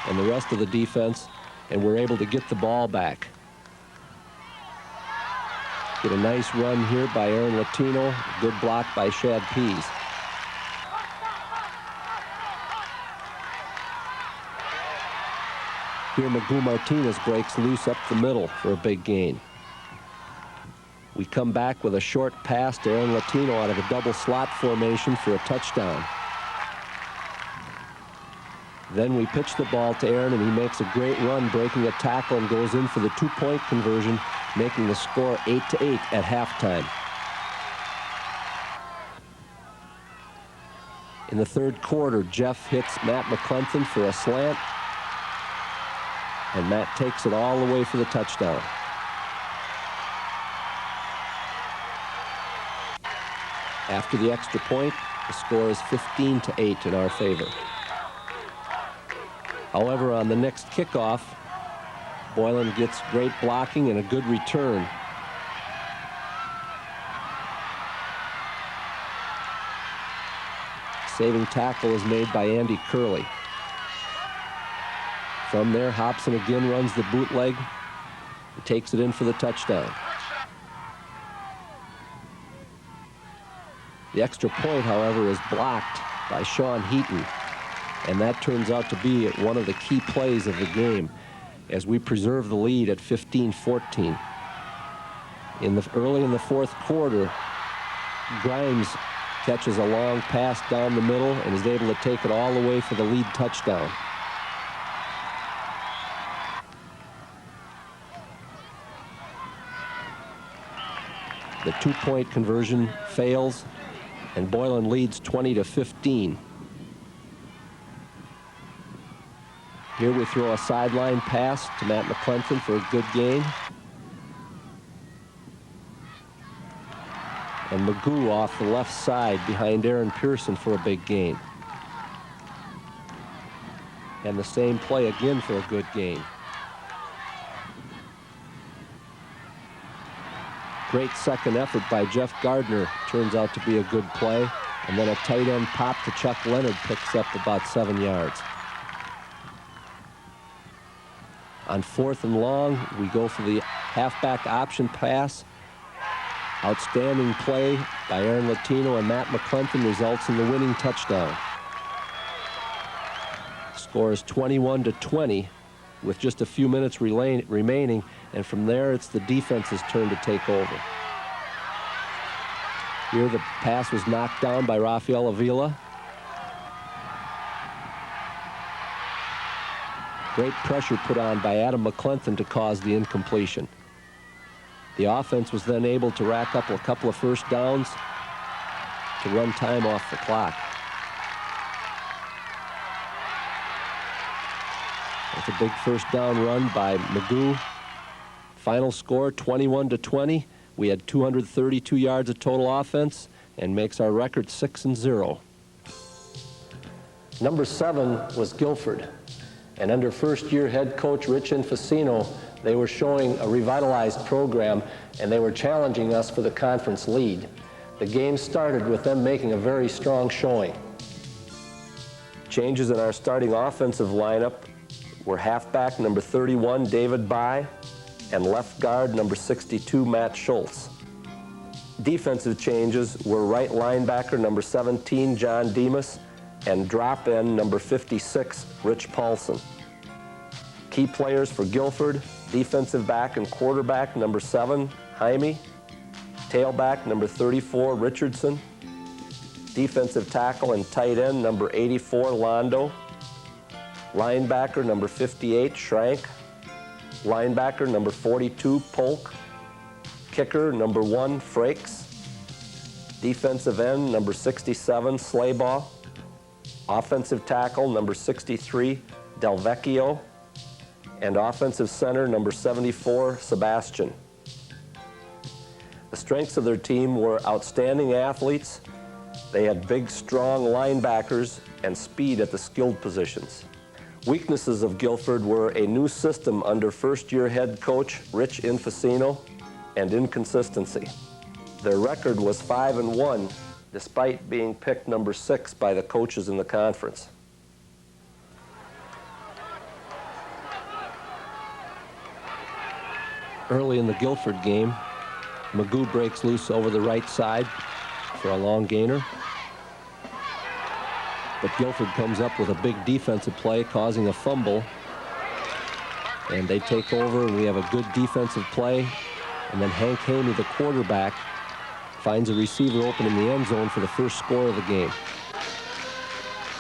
and the rest of the defense, and we're able to get the ball back. Get a nice run here by Aaron Latino. Good block by Shad Pease. Here Magoo Martinez breaks loose up the middle for a big gain. We come back with a short pass to Aaron Latino out of a double slot formation for a touchdown. Then we pitch the ball to Aaron, and he makes a great run, breaking a tackle, and goes in for the two-point conversion, making the score 8-8 at halftime. In the third quarter, Jeff hits Matt McClenthan for a slant, and Matt takes it all the way for the touchdown. After the extra point, the score is 15-8 in our favor. However, on the next kickoff, Boylan gets great blocking and a good return. Saving tackle is made by Andy Curley. From there, Hobson again runs the bootleg and takes it in for the touchdown. The extra point, however, is blocked by Sean Heaton, and that turns out to be one of the key plays of the game as we preserve the lead at 15-14. Early in the fourth quarter, Grimes catches a long pass down the middle and is able to take it all the way for the lead touchdown. The two-point conversion fails, and Boylan leads 20-15. Here we throw a sideline pass to Matt McClenthan for a good gain. And Magoo off the left side behind Aaron Pearson for a big gain. And the same play again for a good gain. Great second effort by Jeff Gardner turns out to be a good play. And then a tight end pop to Chuck Leonard picks up about 7 yards. On 4th and long, we go for the halfback option pass. Outstanding play by Aaron Latino and Matt McClenthan results in the winning touchdown. Score is 21-20 with just a few minutes remaining, and from there it's the defense's turn to take over. Here the pass was knocked down by Rafael Avila. Great pressure put on by Adam McClenthan to cause the incompletion. The offense was then able to rack up a couple of first downs to run time off the clock. It's a big first down run by Magoo. Final score 21-20. We had 232 yards of total offense and makes our record 6-0. Number 7 was Guilford. And under first-year head coach Rich Infacino, they were showing a revitalized program, and they were challenging us for the conference lead. The game started with them making a very strong showing. Changes in our starting offensive lineup were halfback number 31, David By, and left guard number 62, Matt Schultz. Defensive changes were right linebacker number 17, John Demas, and drop end number 56, Rich Paulson. Key players for Guilford: defensive back and quarterback number 7, Jaime; tailback number 34, Richardson; defensive tackle and tight end number 84, Londo; linebacker number 58, Schrank; linebacker number 42, Polk; kicker number 1, Frakes; defensive end number 67, Slaybaugh; offensive tackle number 63, Del Vecchio; and offensive center number 74, Sebastian. The strengths of their team were outstanding athletes. They had big, strong linebackers and speed at the skilled positions. Weaknesses of Guilford were a new system under first-year head coach Rich Infacino and inconsistency. Their record was 5-1, despite being picked number 6 by the coaches in the conference. Early in the Guilford game, Magoo breaks loose over the right side for a long gainer. But Guilford comes up with a big defensive play, causing a fumble. And they take over, and we have a good defensive play. And then Hank Hamey, the quarterback, finds a receiver open in the end zone for the first score of the game.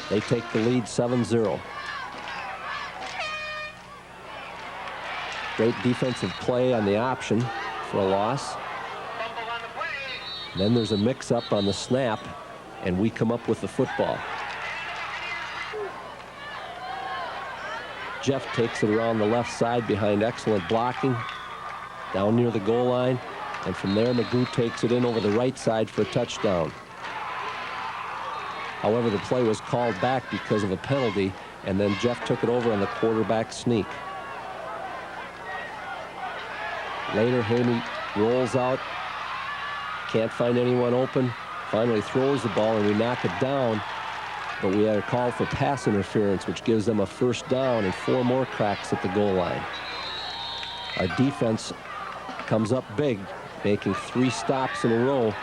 They take the lead 7-0. Great defensive play on the option for a loss. Then there's a mix-up on the snap, and we come up with the football. Jeff takes it around the left side behind excellent blocking, down near the goal line, and from there Magoo takes it in over the right side for a touchdown. However, the play was called back because of a penalty, and then Jeff took it over on the quarterback sneak. Later, Hamey rolls out, can't find anyone open, finally throws the ball, and we knock it down, but we had a call for pass interference, which gives them a first down and 4 more cracks at the goal line. Our defense comes up big, making 3 stops in a row.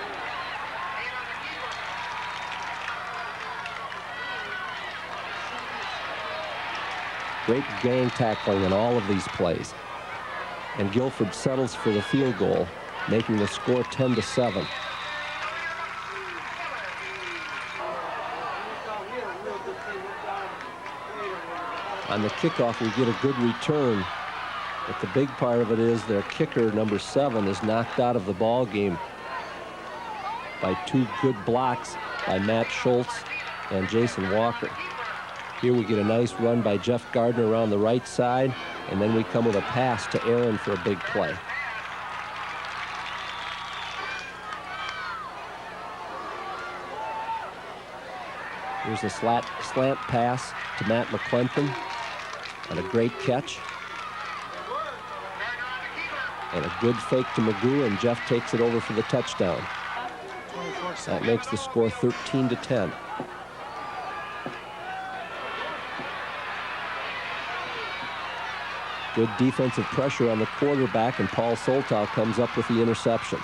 Great gang tackling in all of these plays. And Guilford settles for the field goal, making the score 10-7. On the kickoff, we get a good return, but the big part of it is their kicker, number 7, is knocked out of the ball game by 2 good blocks by Matt Schultz and Jason Walker. Here we get a nice run by Jeff Gardner around the right side, and then we come with a pass to Aaron for a big play. Here's a slant pass to Matt McClinton, and a great catch. And a good fake to Magoo, and Jeff takes it over for the touchdown. That makes the score 13-10. Good defensive pressure on the quarterback, and Paul Soltau comes up with the interception.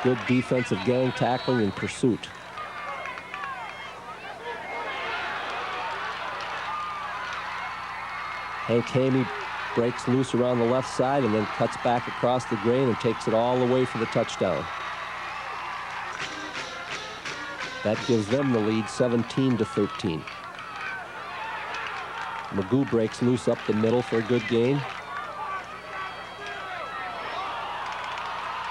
Good defensive gang tackling and pursuit. Hank Hamey breaks loose around the left side and then cuts back across the grain and takes it all the way for the touchdown. That gives them the lead 17-13. Magoo breaks loose up the middle for a good gain.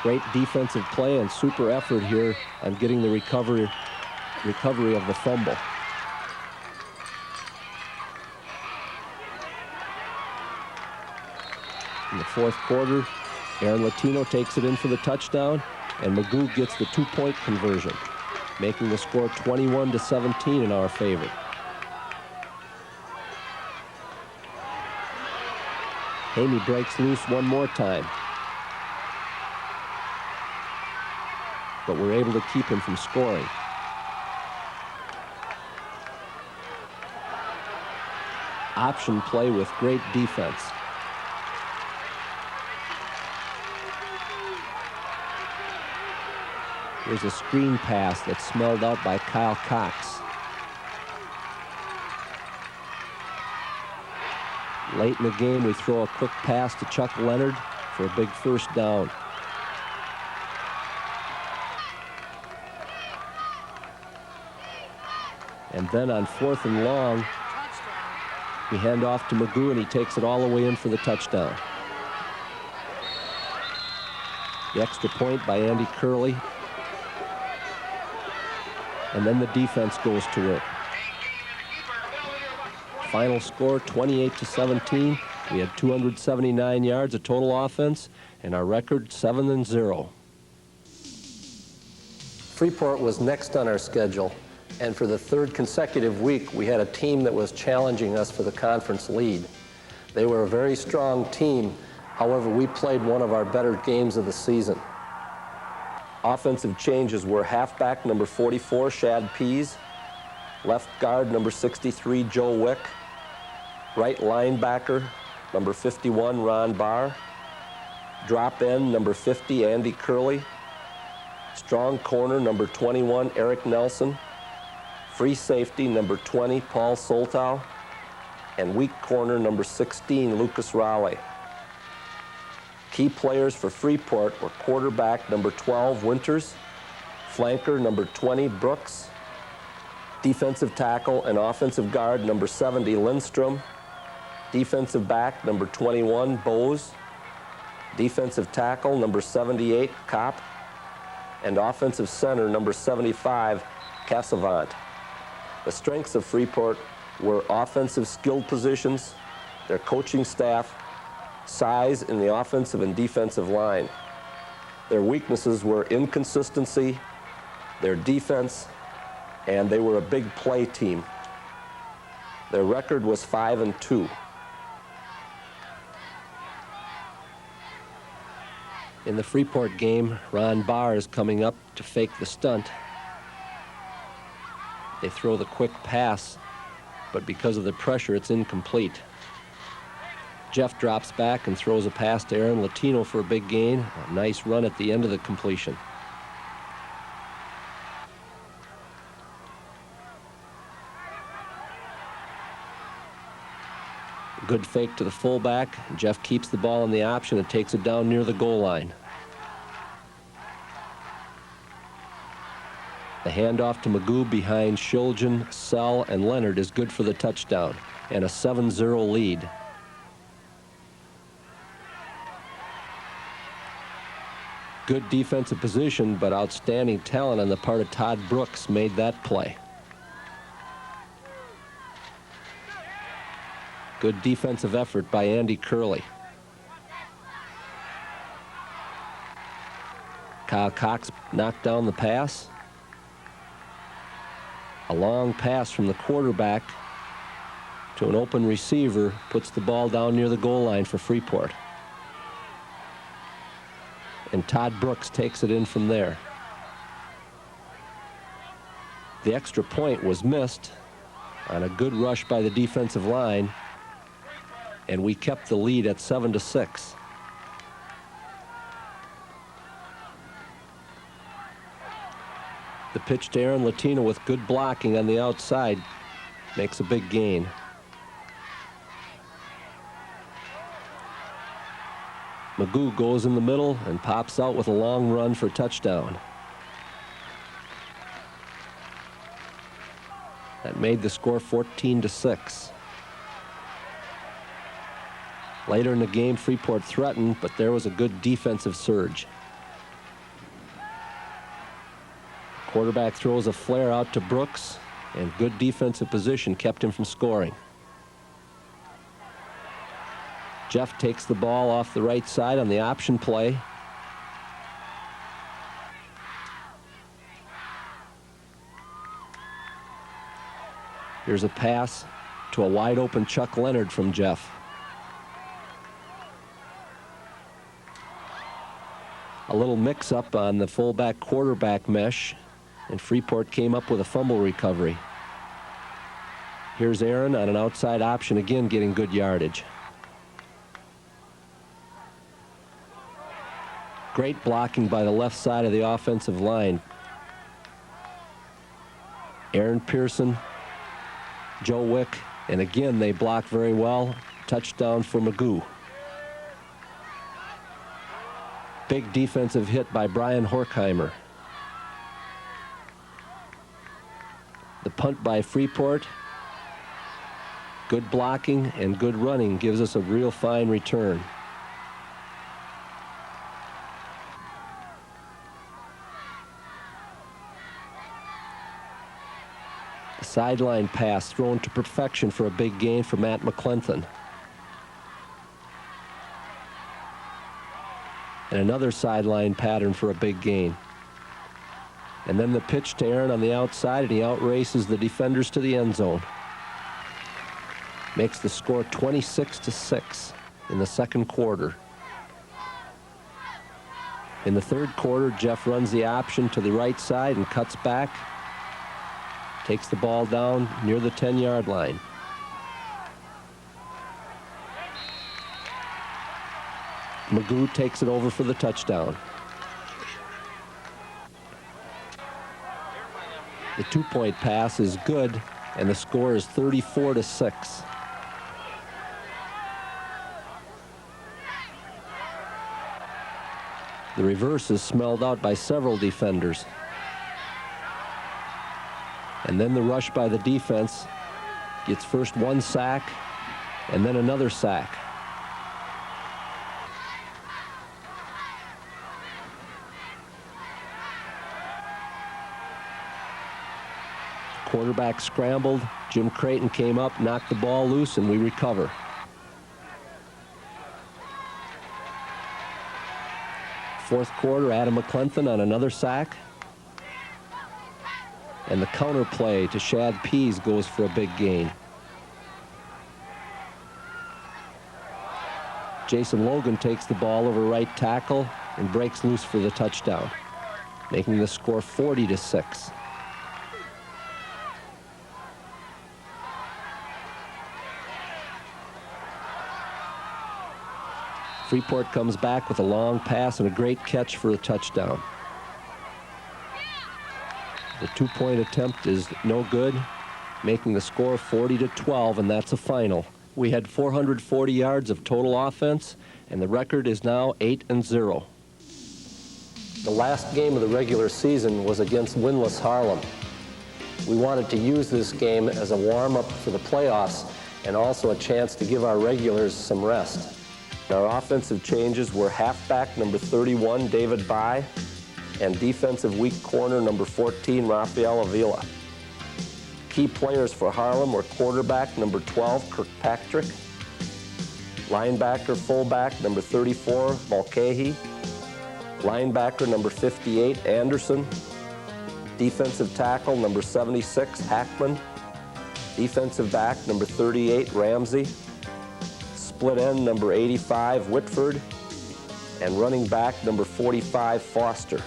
Great defensive play and super effort here on getting the recovery of the fumble. In the fourth quarter, Aaron Latino takes it in for the touchdown, and Magoo gets the 2-point conversion, making the score 21-17 in our favor. Hamey breaks loose one more time, but we're able to keep him from scoring. Option play with great defense. There's a screen pass that's smelled out by Kyle Cox. Late in the game, we throw a quick pass to Chuck Leonard for a big first down. And then on 4th and long, we hand off to Magoo, and he takes it all the way in for the touchdown. The extra point by Andy Curley. And then the defense goes to work. Final score 28-17. We had 279 yards of total offense, and our record 7-0. Freeport was next on our schedule, and for the 3rd consecutive week, we had a team that was challenging us for the conference lead. They were a very strong team. However, we played one of our better games of the season. Offensive changes were halfback number 44, Shad Pease, Left guard, number 63, Joe Wick. Right linebacker, number 51, Ron Barr. Drop end, number 50, Andy Curley. Strong corner, number 21, Eric Nelson. Free safety, number 20, Paul Soltow. And weak corner, number 16, Lucas Raleigh. Key players for Freeport were quarterback, number 12, Winters. Flanker, number 20, Brooks. Defensive tackle and offensive guard, number 70, Lindstrom. Defensive back, number 21, Bose. Defensive tackle, number 78, Kopp. And offensive center, number 75, Cassavant. The strengths of Freeport were offensive skilled positions, their coaching staff, size in the offensive and defensive line. Their weaknesses were inconsistency, their defense, and they were a big play team. Their record was 5-2. In the Freeport game, Ron Barr is coming up to fake the stunt. They throw the quick pass, but because of the pressure, it's incomplete. Jeff drops back and throws a pass to Aaron Latino for a big gain. A nice run at the end of the completion. Good fake to the fullback. Jeff keeps the ball in the option and takes it down near the goal line. The handoff to Magoo behind Shulgin, Sell, and Leonard is good for the touchdown and a 7-0 lead. Good defensive position, but outstanding talent on the part of Todd Brooks made that play. Good defensive effort by Andy Curley. Kyle Cox knocked down the pass. A long pass from the quarterback to an open receiver puts the ball down near the goal line for Freeport. And Todd Brooks takes it in from there. The extra point was missed on a good rush by the defensive line, and we kept the lead at 7-6. The pitch to Aaron Latino with good blocking on the outside makes a big gain. Magoo goes in the middle and pops out with a long run for a touchdown. That made the score 14-6. Later in the game, Freeport threatened, but there was a good defensive surge. Quarterback throws a flare out to Brooks, and good defensive position kept him from scoring. Jeff takes the ball off the right side on the option play. Here's a pass to a wide open Chuck Leonard from Jeff. A little mix-up on the fullback quarterback mesh, and Freeport came up with a fumble recovery. Here's Aaron on an outside option, again getting good yardage. Great blocking by the left side of the offensive line. Aaron Pearson, Joe Wick, and again they block very well. Touchdown for Magoo. Big defensive hit by Brian Horkheimer. The punt by Freeport. Good blocking and good running gives us a real fine return. A sideline pass thrown to perfection for a big gain for Matt McClenton. And another sideline pattern for a big gain. And then the pitch to Aaron on the outside, and he outraces the defenders to the end zone. Makes the score 26-6 in the second quarter. In the third quarter, Jeff runs the option to the right side and cuts back takes the ball down near the 10-yard line. Magoo takes it over for the touchdown. The two-point pass is good, and the score is 34-6. The reverse is smelled out by several defenders. And then the rush by the defense gets first one sack and then another sack. Quarterback scrambled. Jim Creighton came up, knocked the ball loose, and we recover. Fourth quarter, Adam McClenton on another sack. And the counter play to Shad Pease goes for a big gain. Jason Logan takes the ball over right tackle and breaks loose for the touchdown, making the score 40-6. Freeport comes back with a long pass and a great catch for a touchdown. The two-point attempt is no good, making the score 40-12, and that's a final. We had 440 yards of total offense, and the record is now 8-0. The last game of the regular season was against winless Harlem. We wanted to use this game as a warm-up for the playoffs and also a chance to give our regulars some rest. Our offensive changes were halfback number 31, David Bye, and defensive weak corner number 14, Rafael Avila. Key players for Harlem were quarterback number 12, Kirkpatrick, linebacker fullback number 34, Mulcahy, linebacker number 58, Anderson, defensive tackle number 76, Hackman, defensive back number 38, Ramsey, split end number 85, Whitford, and running back number 45, Foster.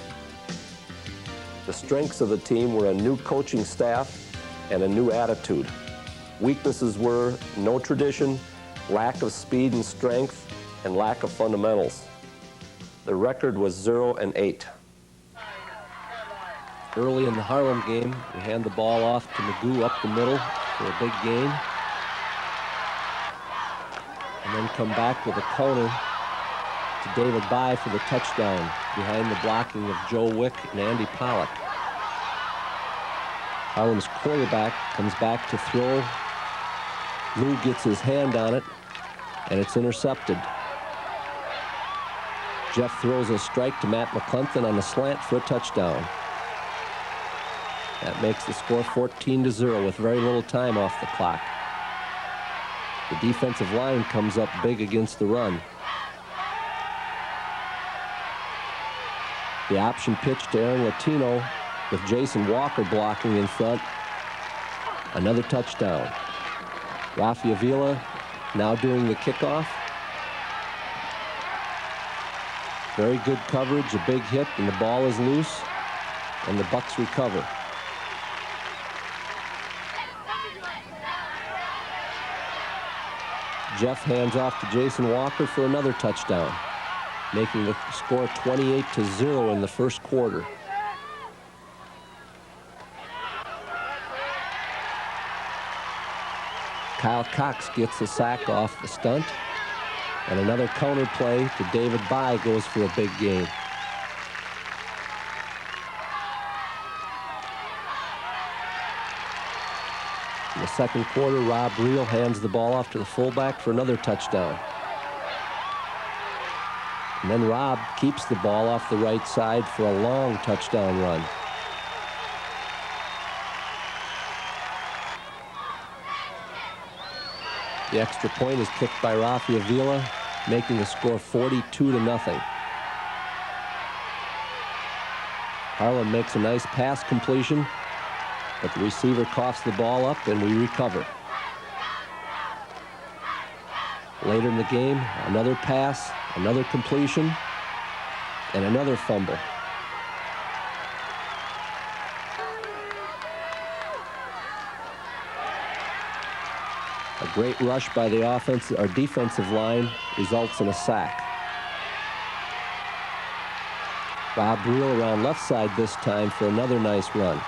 The strengths of the team were a new coaching staff and a new attitude. Weaknesses were no tradition, lack of speed and strength, and lack of fundamentals. The record was 0-8. Early in the Harlem game, we hand the ball off to Magoo up the middle for a big gain, and then come back with a counter to David Bye for the touchdown behind the blocking of Joe Wick and Andy Pollock. Harlem's quarterback comes back to throw. Lou gets his hand on it, and it's intercepted. Jeff throws a strike to Matt McClenton on the slant for a touchdown. That makes the score 14-0 with very little time off the clock. The defensive line comes up big against the run. The option pitch to Aaron Latino with Jason Walker blocking in front. Another touchdown. Rafi Avila now doing the kickoff. Very good coverage, a big hit, and the ball is loose, and the Bucs recover. Jeff hands off to Jason Walker for another touchdown, making the score 28-0 in the first quarter. Kyle Cox gets the sack off the stunt, and another counter play to David Bye goes for a big gain. In the second quarter, Rob Reel hands the ball off to the fullback for another touchdown. And then Rob keeps the ball off the right side for a long touchdown run. The extra point is kicked by Rafi Avila, making the score 42-0. Harlem makes a nice pass completion, but the receiver coughs the ball up and we recover. Later in the game, another pass, another completion, and another fumble. A great rush by the defensive line results in a sack. Bob Reel around left side this time for another nice run.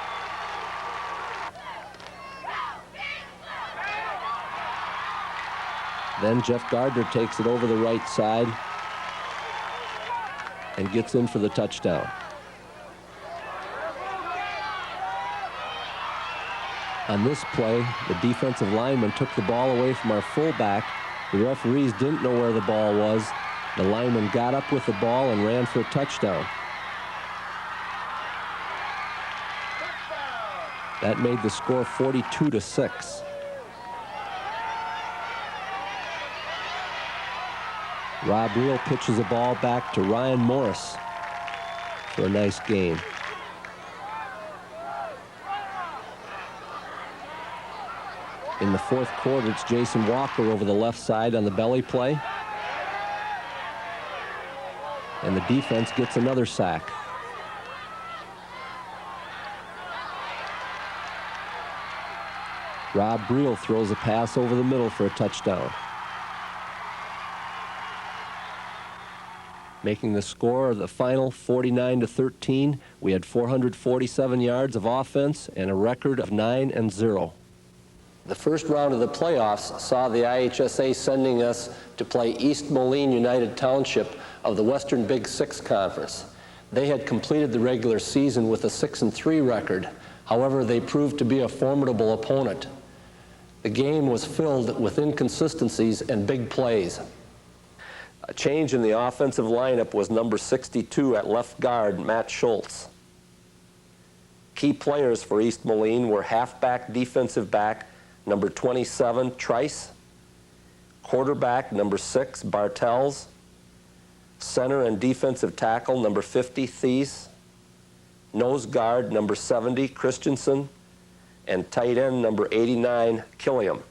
Then Jeff Gardner takes it over the right side and gets in for the touchdown. On this play, the defensive lineman took the ball away from our fullback. The referees didn't know where the ball was. The lineman got up with the ball and ran for a touchdown. That made the score 42-6. Rob Reel pitches the ball back to Ryan Morris for a nice gain. In the fourth quarter, it's Jason Walker over the left side on the belly play. And the defense gets another sack. Rob Reel throws a pass over the middle for a touchdown. Making the score of the final 49-13. We had 447 yards of offense and a record of 9-0. The first round of the playoffs saw the IHSA sending us to play East Moline United Township of the Western Big Six Conference. They had completed the regular season with a 6-3 record. However, they proved to be a formidable opponent. The game was filled with inconsistencies and big plays. A change in the offensive lineup was number 62 at left guard, Matt Schultz. Key players for East Moline were halfback defensive back number 27, Trice, quarterback number 6, Bartels, center and defensive tackle number 50, Thies, nose guard number 70, Christensen, and tight end number 89, Killiam.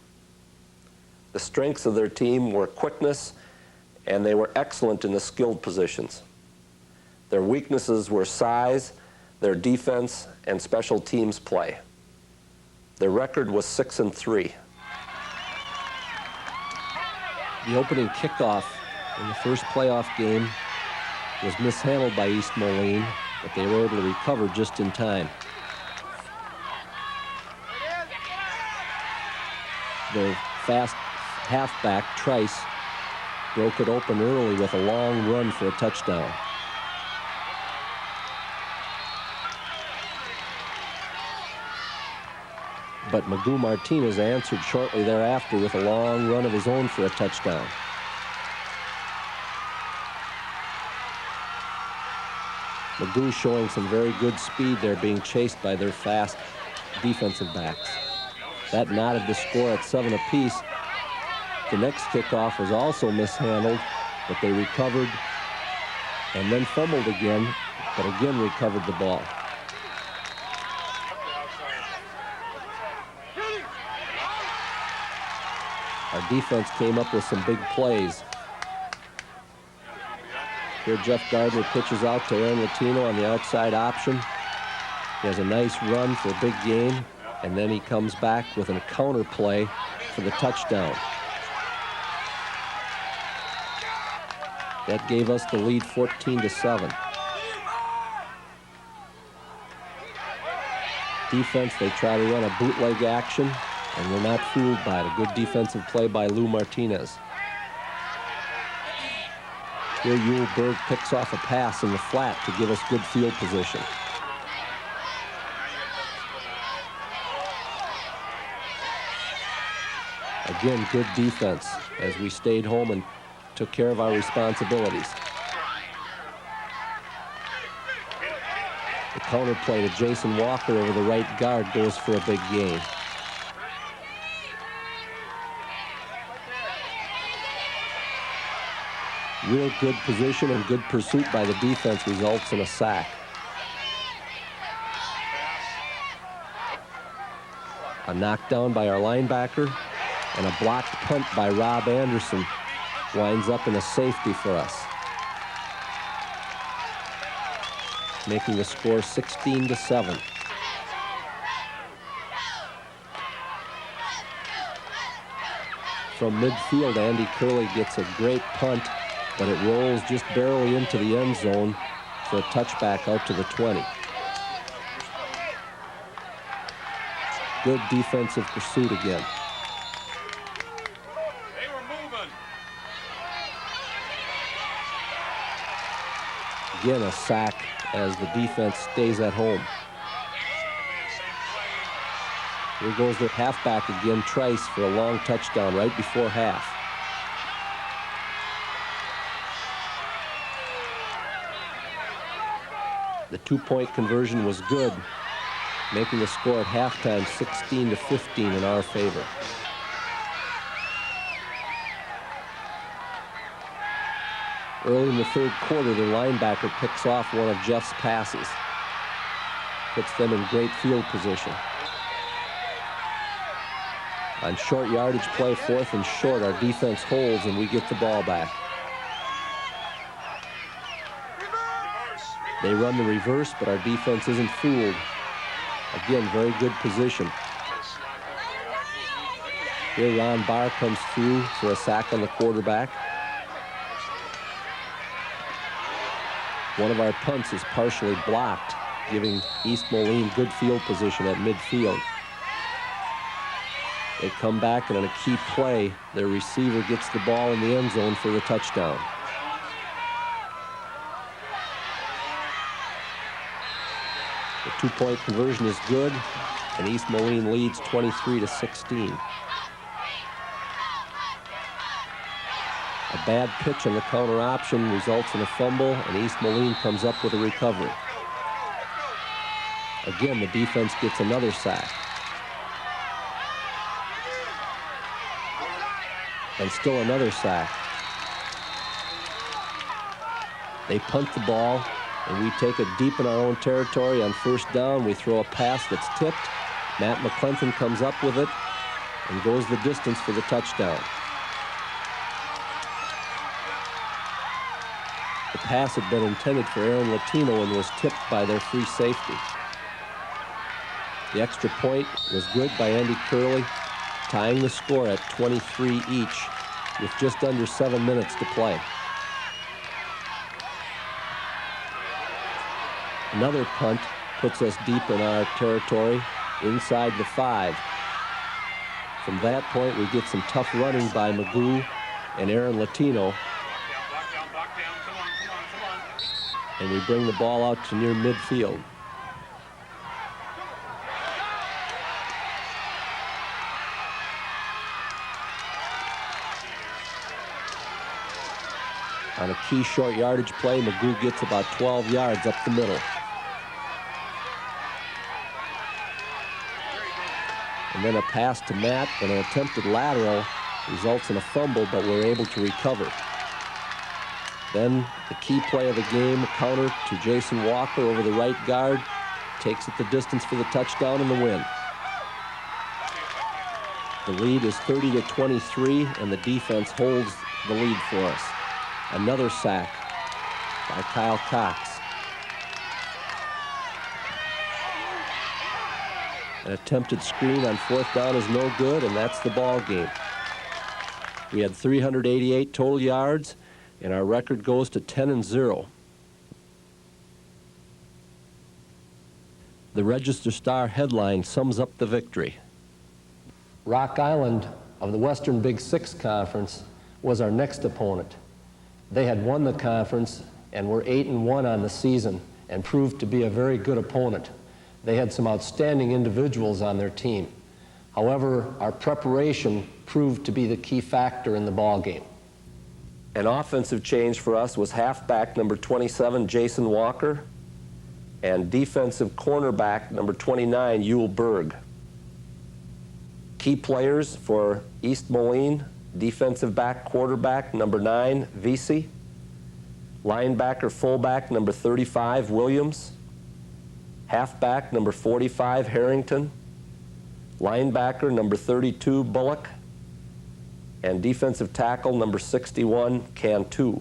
The strengths of their team were quickness, and they were excellent in the skilled positions. Their weaknesses were size, their defense, and special teams play. Their record was 6-3. The opening kickoff in the first playoff game was mishandled by East Moline, but they were able to recover just in time. Their fast halfback, Trice, broke it open early with a long run for a touchdown. But Magoo Martinez answered shortly thereafter with a long run of his own for a touchdown. Magoo showing some very good speed there, being chased by their fast defensive backs. That knotted the score at 7 apiece. The next kickoff was also mishandled, but they recovered and then fumbled again, but again recovered the ball. Our defense came up with some big plays. Here Jeff Gardner pitches out to Aaron Latino on the outside option. He has a nice run for a big gain, and then he comes back with a counter play for the touchdown. That gave us the lead 14-7. Defense, they try to run a bootleg action, and we're not fooled by it. A good defensive play by Lou Martinez. Here Yul Berg picks off a pass in the flat to give us good field position. Again, good defense as we stayed home and took care of our responsibilities. The counter play to Jason Walker over the right guard goes for a big gain. Real good position and good pursuit by the defense results in a sack. A knockdown by our linebacker and a blocked punt by Rob Anderson winds up in a safety for us, making the score 16-7. From midfield, Andy Curley gets a great punt, but it rolls just barely into the end zone for a touchback out to the 20. Good defensive pursuit again. They were moving. Again, a sack as the defense stays at home. Here goes the halfback again, Trice, for a long touchdown right before half. The two-point conversion was good, making the score at halftime 16-15 in our favor. Early in the third quarter, the linebacker picks off one of Jeff's passes. Puts them in great field position. On short yardage play, 4th and short, our defense holds and we get the ball back. They run the reverse, but our defense isn't fooled. Again, very good position. Here Ron Barr comes through for a sack on the quarterback. One of our punts is partially blocked, giving East Moline good field position at midfield. They come back, and on a key play, their receiver gets the ball in the end zone for the touchdown. The two-point conversion is good, and East Moline leads 23-16. A bad pitch on the counter option results in a fumble, and East Moline comes up with a recovery. Again, the defense gets another sack. And still another sack. They punt the ball, and we take it deep in our own territory. On first down, we throw a pass that's tipped. Matt McClenton comes up with it and goes the distance for the touchdown. The pass had been intended for Aaron Latino and was tipped by their free safety. The extra point was good by Andy Curley, tying the score at 23 each with just under 7 minutes to play. Another punt puts us deep in our territory, inside the 5. From that point, we get some tough running by Magoo and Aaron Latino. And we bring the ball out to near midfield. On a key short yardage play, Magoo gets about 12 yards up the middle. And then a pass to Matt and an attempted lateral results in a fumble, but we're able to recover. Then the key play of the game, a counter to Jason Walker over the right guard, takes it the distance for the touchdown and the win. The lead is 30-23, and the defense holds the lead for us. Another sack by Kyle Cox. An attempted screen on fourth down is no good, and that's the ball game. We had 388 total yards, and our record goes to 10-0. The Register Star headline sums up the victory. Rock Island of the Western Big Six Conference was our next opponent. They had won the conference and were 8-1 on the season and proved to be a very good opponent. They had some outstanding individuals on their team. However, our preparation proved to be the key factor in the ball game. An offensive change for us was halfback number 27, Jason Walker, and defensive cornerback number 29, Yule Berg. Key players for East Moline: defensive back quarterback number 9, Vesey, linebacker fullback number 35, Williams, halfback number 45, Harrington, linebacker number 32, Bullock, and defensive tackle number 61, Cantu.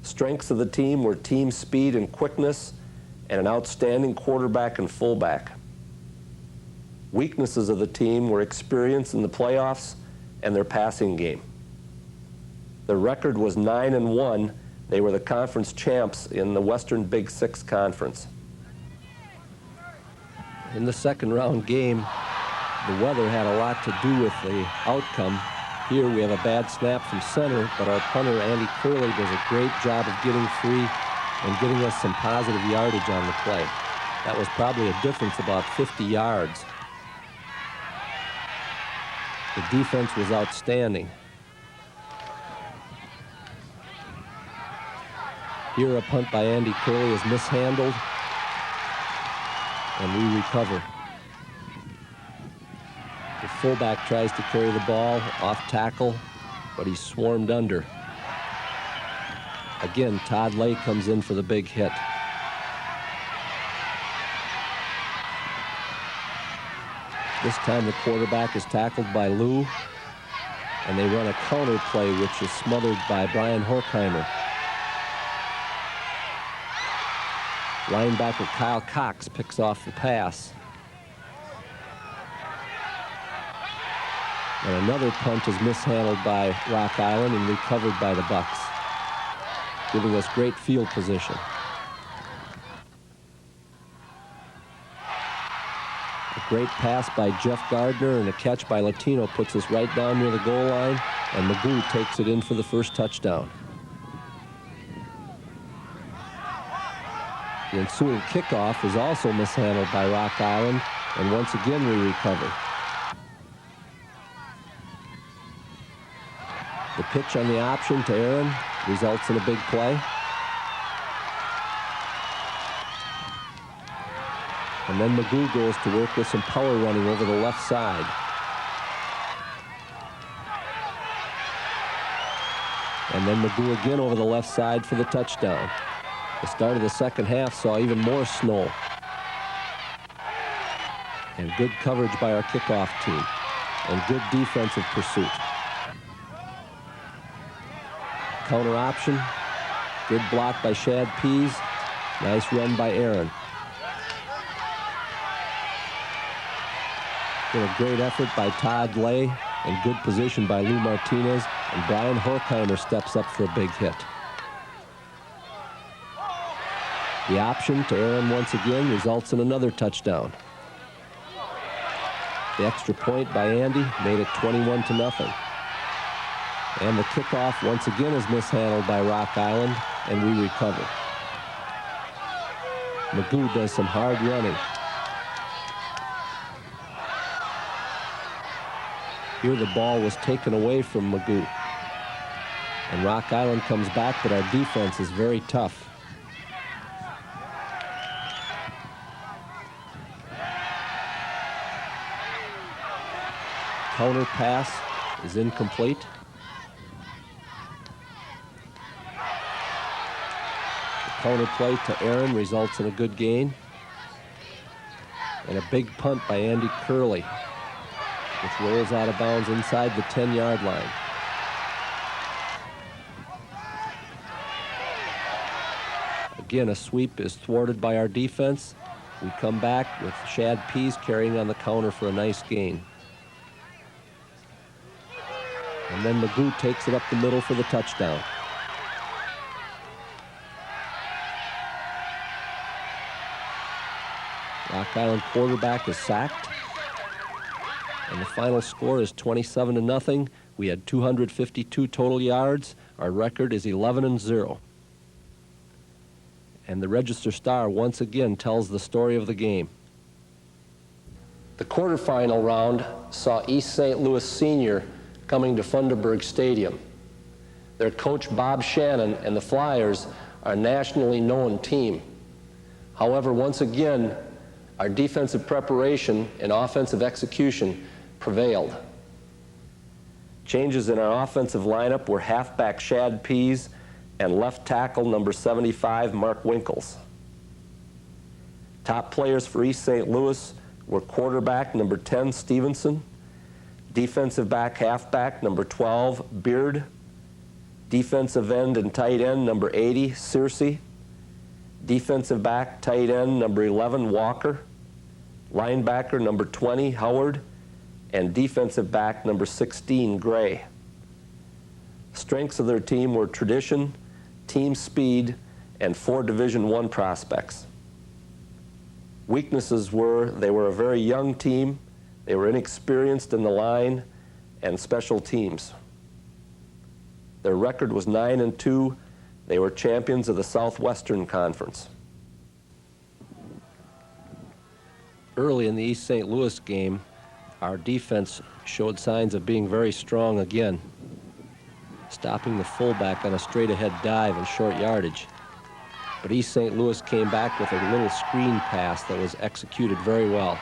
Strengths of the team were team speed and quickness and an outstanding quarterback and fullback. Weaknesses of the team were experience in the playoffs and their passing game. Their record was 9-1. They were the conference champs in the Western Big Six Conference. In the second round game, the weather had a lot to do with the outcome. Here we have a bad snap from center, but our punter, Andy Curley, does a great job of getting free and getting us some positive yardage on the play. That was probably a difference about 50 yards. The defense was outstanding. Here a punt by Andy Curley is mishandled, and we recover. The fullback tries to carry the ball off tackle, but he's swarmed under. Again, Todd Lay comes in for the big hit. This time the quarterback is tackled by Lou, and they run a counter play which is smothered by Brian Horkheimer. Linebacker Kyle Cox picks off the pass. And another punt is mishandled by Rock Island and recovered by the Bucs, giving us great field position. A great pass by Jeff Gardner and a catch by Latino puts us right down near the goal line, and Magoo takes it in for the first touchdown. The ensuing kickoff is also mishandled by Rock Island, and once again we recover. The pitch on the option to Aaron results in a big play. And then Magoo goes to work with some power running over the left side. And then Magoo again over the left side for the touchdown. The start of the second half saw even more snow. And good coverage by our kickoff team. And good defensive pursuit. Counter option. Good block by Shad Pease. Nice run by Aaron. Been a great effort by Todd Lay and good position by Lou Martinez, and Brian Horkheimer steps up for a big hit. The option to Aaron once again results in another touchdown. The extra point by Andy made it 21-0. And the kickoff once again is mishandled by Rock Island, and we recover. Magoo does some hard running. Here the ball was taken away from Magoo. And Rock Island comes back, but our defense is very tough. Counter pass is incomplete. The counter play to Aaron results in a good gain. And a big punt by Andy Curley, which rolls out of bounds inside the 10-yard line. Again, a sweep is thwarted by our defense. We come back with Shad Pease carrying on the counter for a nice gain. And then Magoo takes it up the middle for the touchdown. Rock Island quarterback is sacked. And the final score is 27-0. We had 252 total yards. Our record is 11-0. And the Register Star once again tells the story of the game. The quarterfinal round saw East St. Louis Senior coming to Funderburg Stadium. Their coach Bob Shannon and the Flyers are a nationally known team. However, once again, our defensive preparation and offensive execution prevailed. Changes in our offensive lineup were halfback Shad Pease and left tackle number 75, Mark Winkles. Top players for East St. Louis were quarterback number 10, Stevenson, defensive back halfback number 12, Beard, defensive end and tight end number 80, Searcy, defensive back tight end number 11, Walker, linebacker number 20, Howard, and defensive back number 16, Gray. Strengths of their team were tradition, team speed, and 4 Division I prospects. Weaknesses were they were a very young team, they were inexperienced in the line and special teams. Their record was 9-2. They were champions of the Southwestern Conference. Early in the East St. Louis game, our defense showed signs of being very strong again, stopping the fullback on a straight-ahead dive and short yardage. But East St. Louis came back with a little screen pass that was executed very well.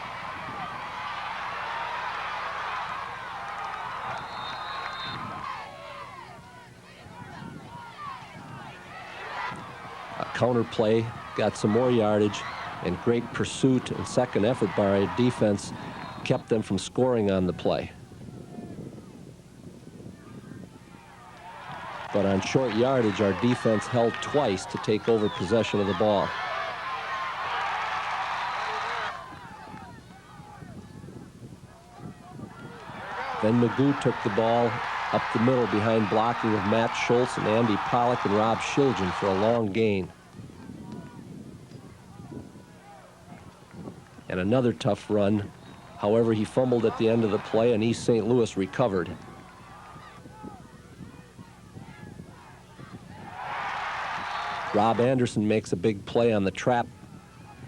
A counter play got some more yardage, and great pursuit and second effort by our defense kept them from scoring on the play. But on short yardage, our defense held twice to take over possession of the ball. Then Magoo took the ball up the middle behind blocking of Matt Schultz and Andy Pollock and Rob Shilgen for a long gain. And another tough run. However, he fumbled at the end of the play, and East St. Louis recovered. Rob Anderson makes a big play on the trap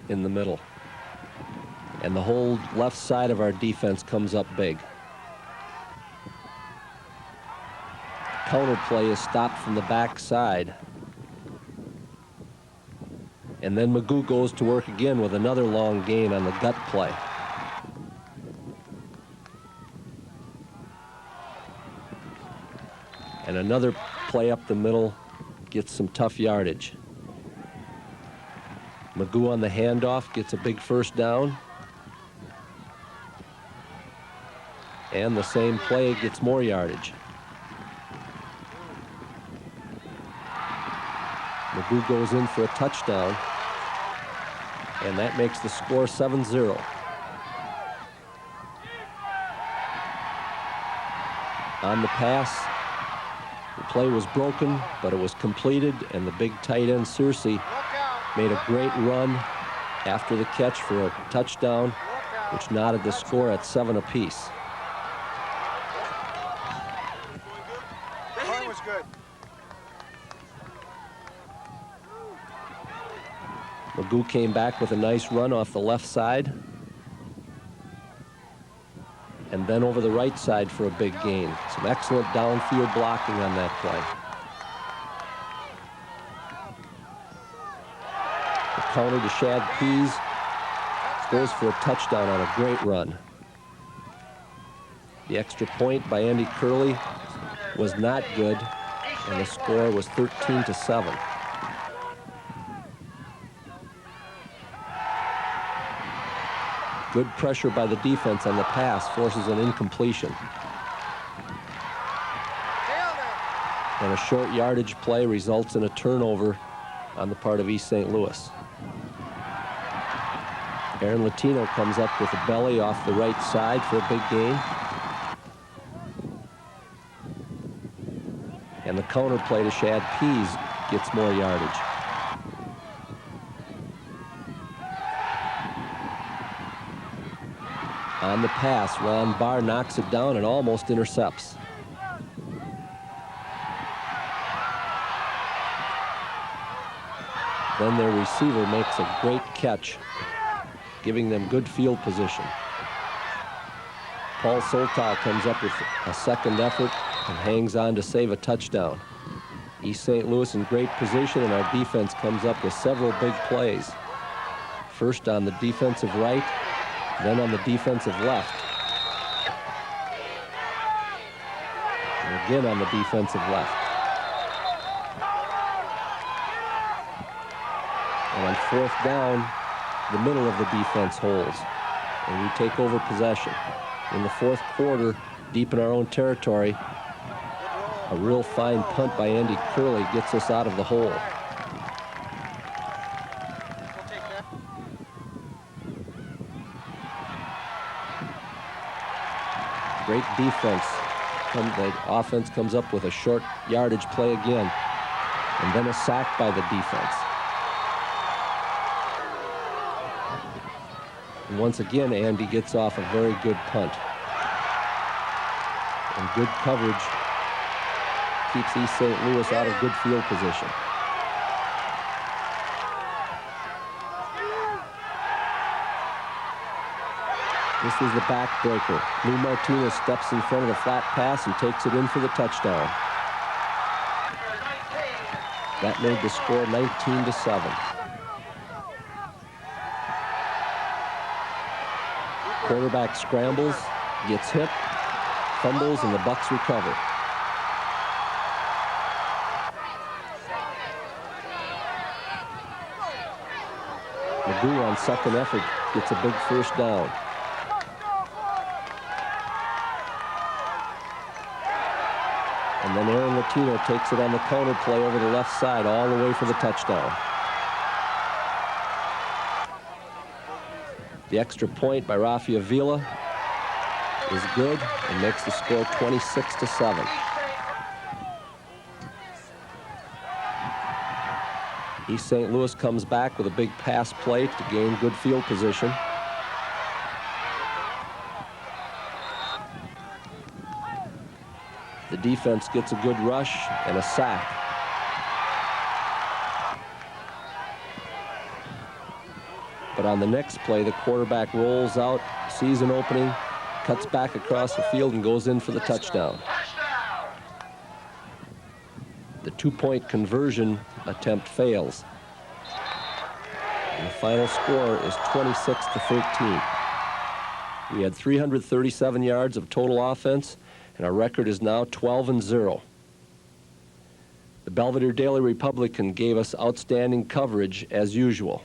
in the middle. And the whole left side of our defense comes up big. Counter play is stopped from the back side. And then Magoo goes to work again with another long gain on the gut play. And another play up the middle gets some tough yardage. Magoo on the handoff gets a big first down. And the same play gets more yardage. Magoo goes in for a touchdown, and that makes the score 7-0. On the pass, the play was broken, but it was completed, and the big tight end, Searcy, made a great run after the catch for a touchdown, which knotted the score at 7 apiece. That was good. Magoo came back with a nice run off the left side, and then over the right side for a big gain. Some excellent downfield blocking on that play. The counter to Shad Pease goes for a touchdown on a great run. The extra point by Andy Curley was not good, and the score was 13-7. Good pressure by the defense on the pass forces an incompletion. And a short yardage play results in a turnover on the part of East St. Louis. Aaron Latino comes up with a belly off the right side for a big gain. And the counter play to Shad Pease gets more yardage. On the pass, Ron Barr knocks it down and almost intercepts. Then their receiver makes a great catch, giving them good field position. Paul Soltau comes up with a second effort and hangs on to save a touchdown. East St. Louis in great position, and our defense comes up with several big plays. First on the defensive right, then on the defensive left. And again on the defensive left. And on fourth down, the middle of the defense holds, and we take over possession. In the fourth quarter, deep in our own territory, a real fine punt by Andy Curley gets us out of the hole. Great defense. The offense comes up with a short yardage play again, and then a sack by the defense. And once again, Andy gets off a very good punt. And good coverage keeps East St. Louis out of good field position. This is the backbreaker. Lou Martinez steps in front of the flat pass and takes it in for the touchdown. That made the score 19-7. Quarterback scrambles, gets hit, fumbles, and the Bucs recover. Magoo on second effort gets a big first down. And then Aaron Latino takes it on the counter play over the left side all the way for the touchdown. The extra point by Rafi Avila is good and makes the score 26-7. East St. Louis comes back with a big pass play to gain good field position. The defense gets a good rush and a sack. But on the next play, the quarterback rolls out, sees an opening, cuts back across the field, and goes in for the touchdown. The two-point conversion attempt fails. And the final score is 26-13. We had 337 yards of total offense, and our record is now 12-0. The Belvidere Daily Republican gave us outstanding coverage as usual.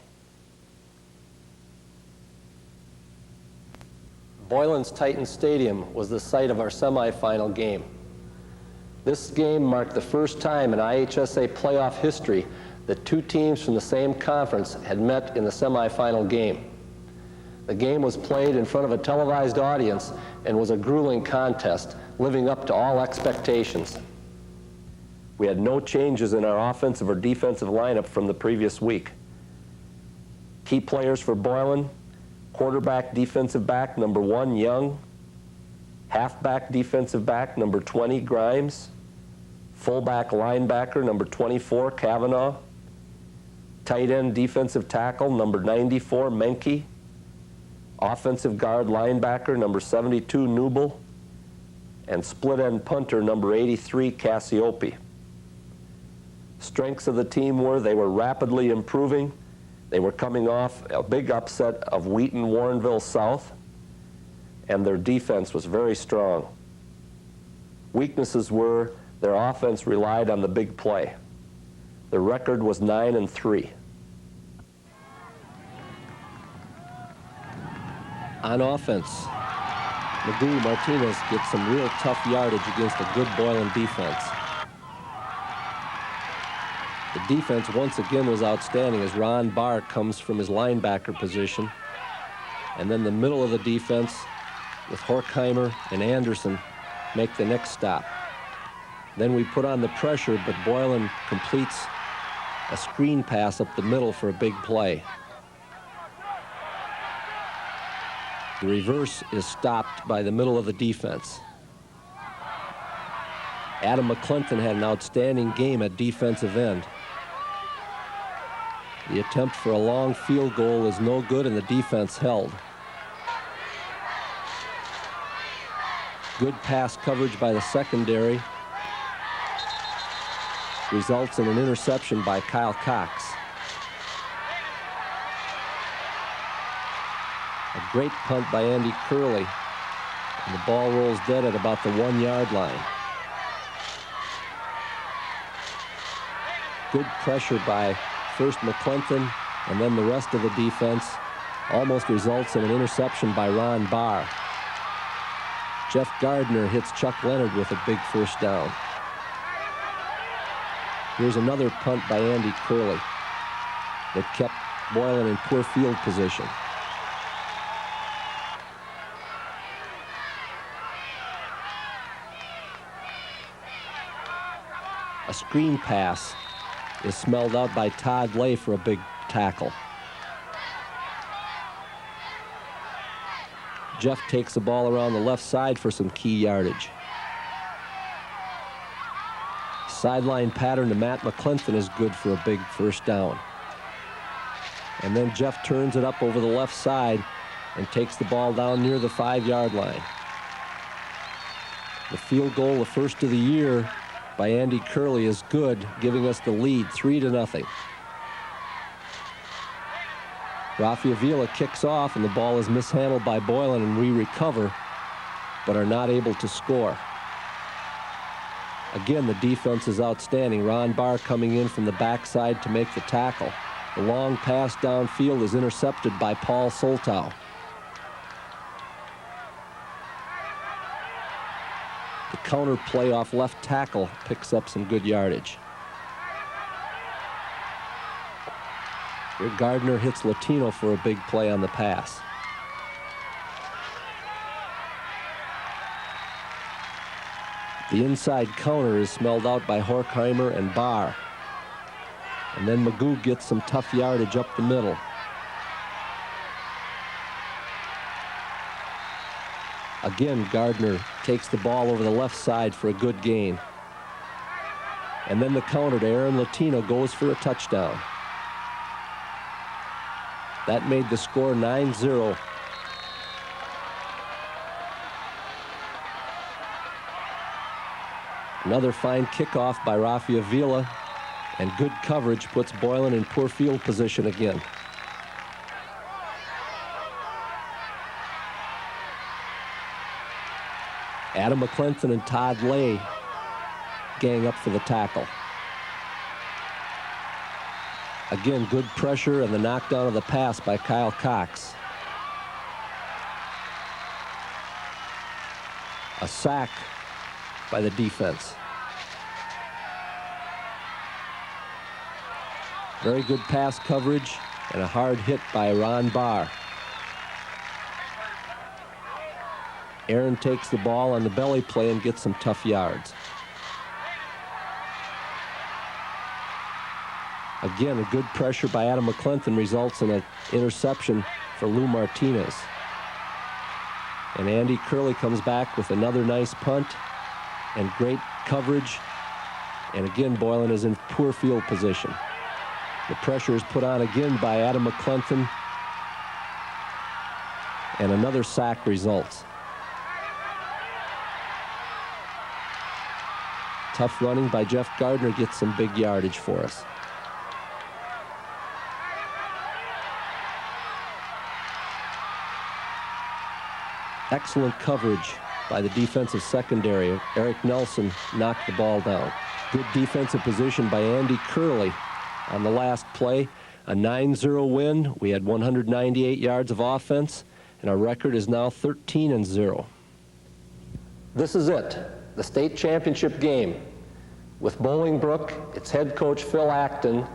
Boylan's Titan Stadium was the site of our semifinal game. This game marked the first time in IHSA playoff history that two teams from the same conference had met in the semifinal game. The game was played in front of a televised audience and was a grueling contest, living up to all expectations. We had no changes in our offensive or defensive lineup from the previous week. Key players for Boylan: quarterback defensive back number 1, Young; halfback defensive back number 20, Grimes; fullback linebacker number 24, Kavanaugh; tight end defensive tackle number 94, Menke; offensive guard linebacker number 72, Newble; and split end punter number 83, Cassiope. Strengths of the team were they were rapidly improving. They were coming off a big upset of Wheaton Warrenville South, and their defense was very strong. Weaknesses were their offense relied on the big play. Their record was 9-3. On offense, Magoo Martinez gets some real tough yardage against a good Boylan defense. The defense once again was outstanding as Ron Barr comes from his linebacker position. And then the middle of the defense with Horkheimer and Anderson make the next stop. Then we put on the pressure, but Boylan completes a screen pass up the middle for a big play. The reverse is stopped by the middle of the defense. Adam McClinton had an outstanding game at defensive end. The attempt for a long field goal is no good, and the defense held. Good pass coverage by the secondary results in an interception by Kyle Cox. A great punt by Andy Curley, and the ball rolls dead at about the 1-yard line. Good pressure by first McClinton and then the rest of the defense almost results in an interception by Ron Barr. Jeff Gardner hits Chuck Leonard with a big first down. Here's another punt by Andy Curley that kept Boylan in poor field position. A screen pass is smelled out by Todd Lay for a big tackle. Jeff takes the ball around the left side for some key yardage. Sideline pattern to Matt McClinton is good for a big first down. And then Jeff turns it up over the left side and takes the ball down near the 5-yard line. The field goal, the first of the year, by Andy Curley is good, giving us the lead 3-0. Rafi Avila kicks off, and the ball is mishandled by Boylan, and we recover, but are not able to score. Again, the defense is outstanding. Ron Barr coming in from the backside to make the tackle. The long pass downfield is intercepted by Paul Soltau. The counter play off left tackle picks up some good yardage. Here Gardner hits Latino for a big play on the pass. The inside counter is smelled out by Horkheimer and Barr. And then Magoo gets some tough yardage up the middle. Again, Gardner takes the ball over the left side for a good gain. And then the counter to Aaron Latino goes for a touchdown. That made the score 9-0. Another fine kickoff by Rafi Avila, and good coverage puts Boylan in poor field position again. Adam McClinton and Todd Lay gang up for the tackle. Again, good pressure and the knockdown of the pass by Kyle Cox. A sack by the defense. Very good pass coverage and a hard hit by Ron Barr. Aaron takes the ball on the belly play and gets some tough yards. Again, a good pressure by Adam McClinton results in an interception for Lou Martinez. And Andy Curley comes back with another nice punt and great coverage. And again, Boylan is in poor field position. The pressure is put on again by Adam McClinton. And another sack results. Tough running by Jeff Gardner gets some big yardage for us. Excellent coverage by the defensive secondary. Eric Nelson knocked the ball down. Good defensive position by Andy Curley on the last play. A 9-0 win. We had 198 yards of offense, and our record is now 13-0. This is it, the state championship game, with Bolingbrook, its head coach Phil Acton,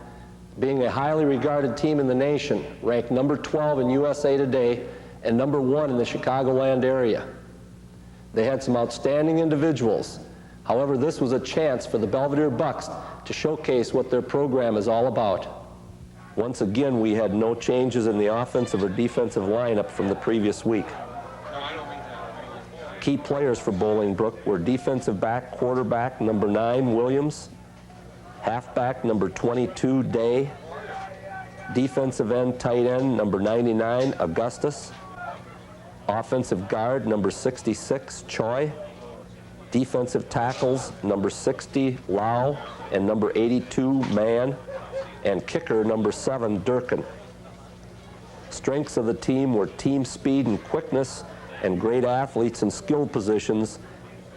being a highly regarded team in the nation, ranked number 12 in USA Today and number 1 in the Chicagoland area. They had some outstanding individuals. However, this was a chance for the Belvidere Bucs to showcase what their program is all about. Once again, we had no changes in the offensive or defensive lineup from the previous week. Key players for Bolingbrook were defensive back, quarterback, number 9, Williams, halfback, number 22, Day, defensive end, tight end, number 99, Augustus, offensive guard, number 66, Choi, defensive tackles, number 60, Lau, and number 82, Mann, and kicker, number 7, Durkin. Strengths of the team were team speed and quickness, and great athletes in skilled positions,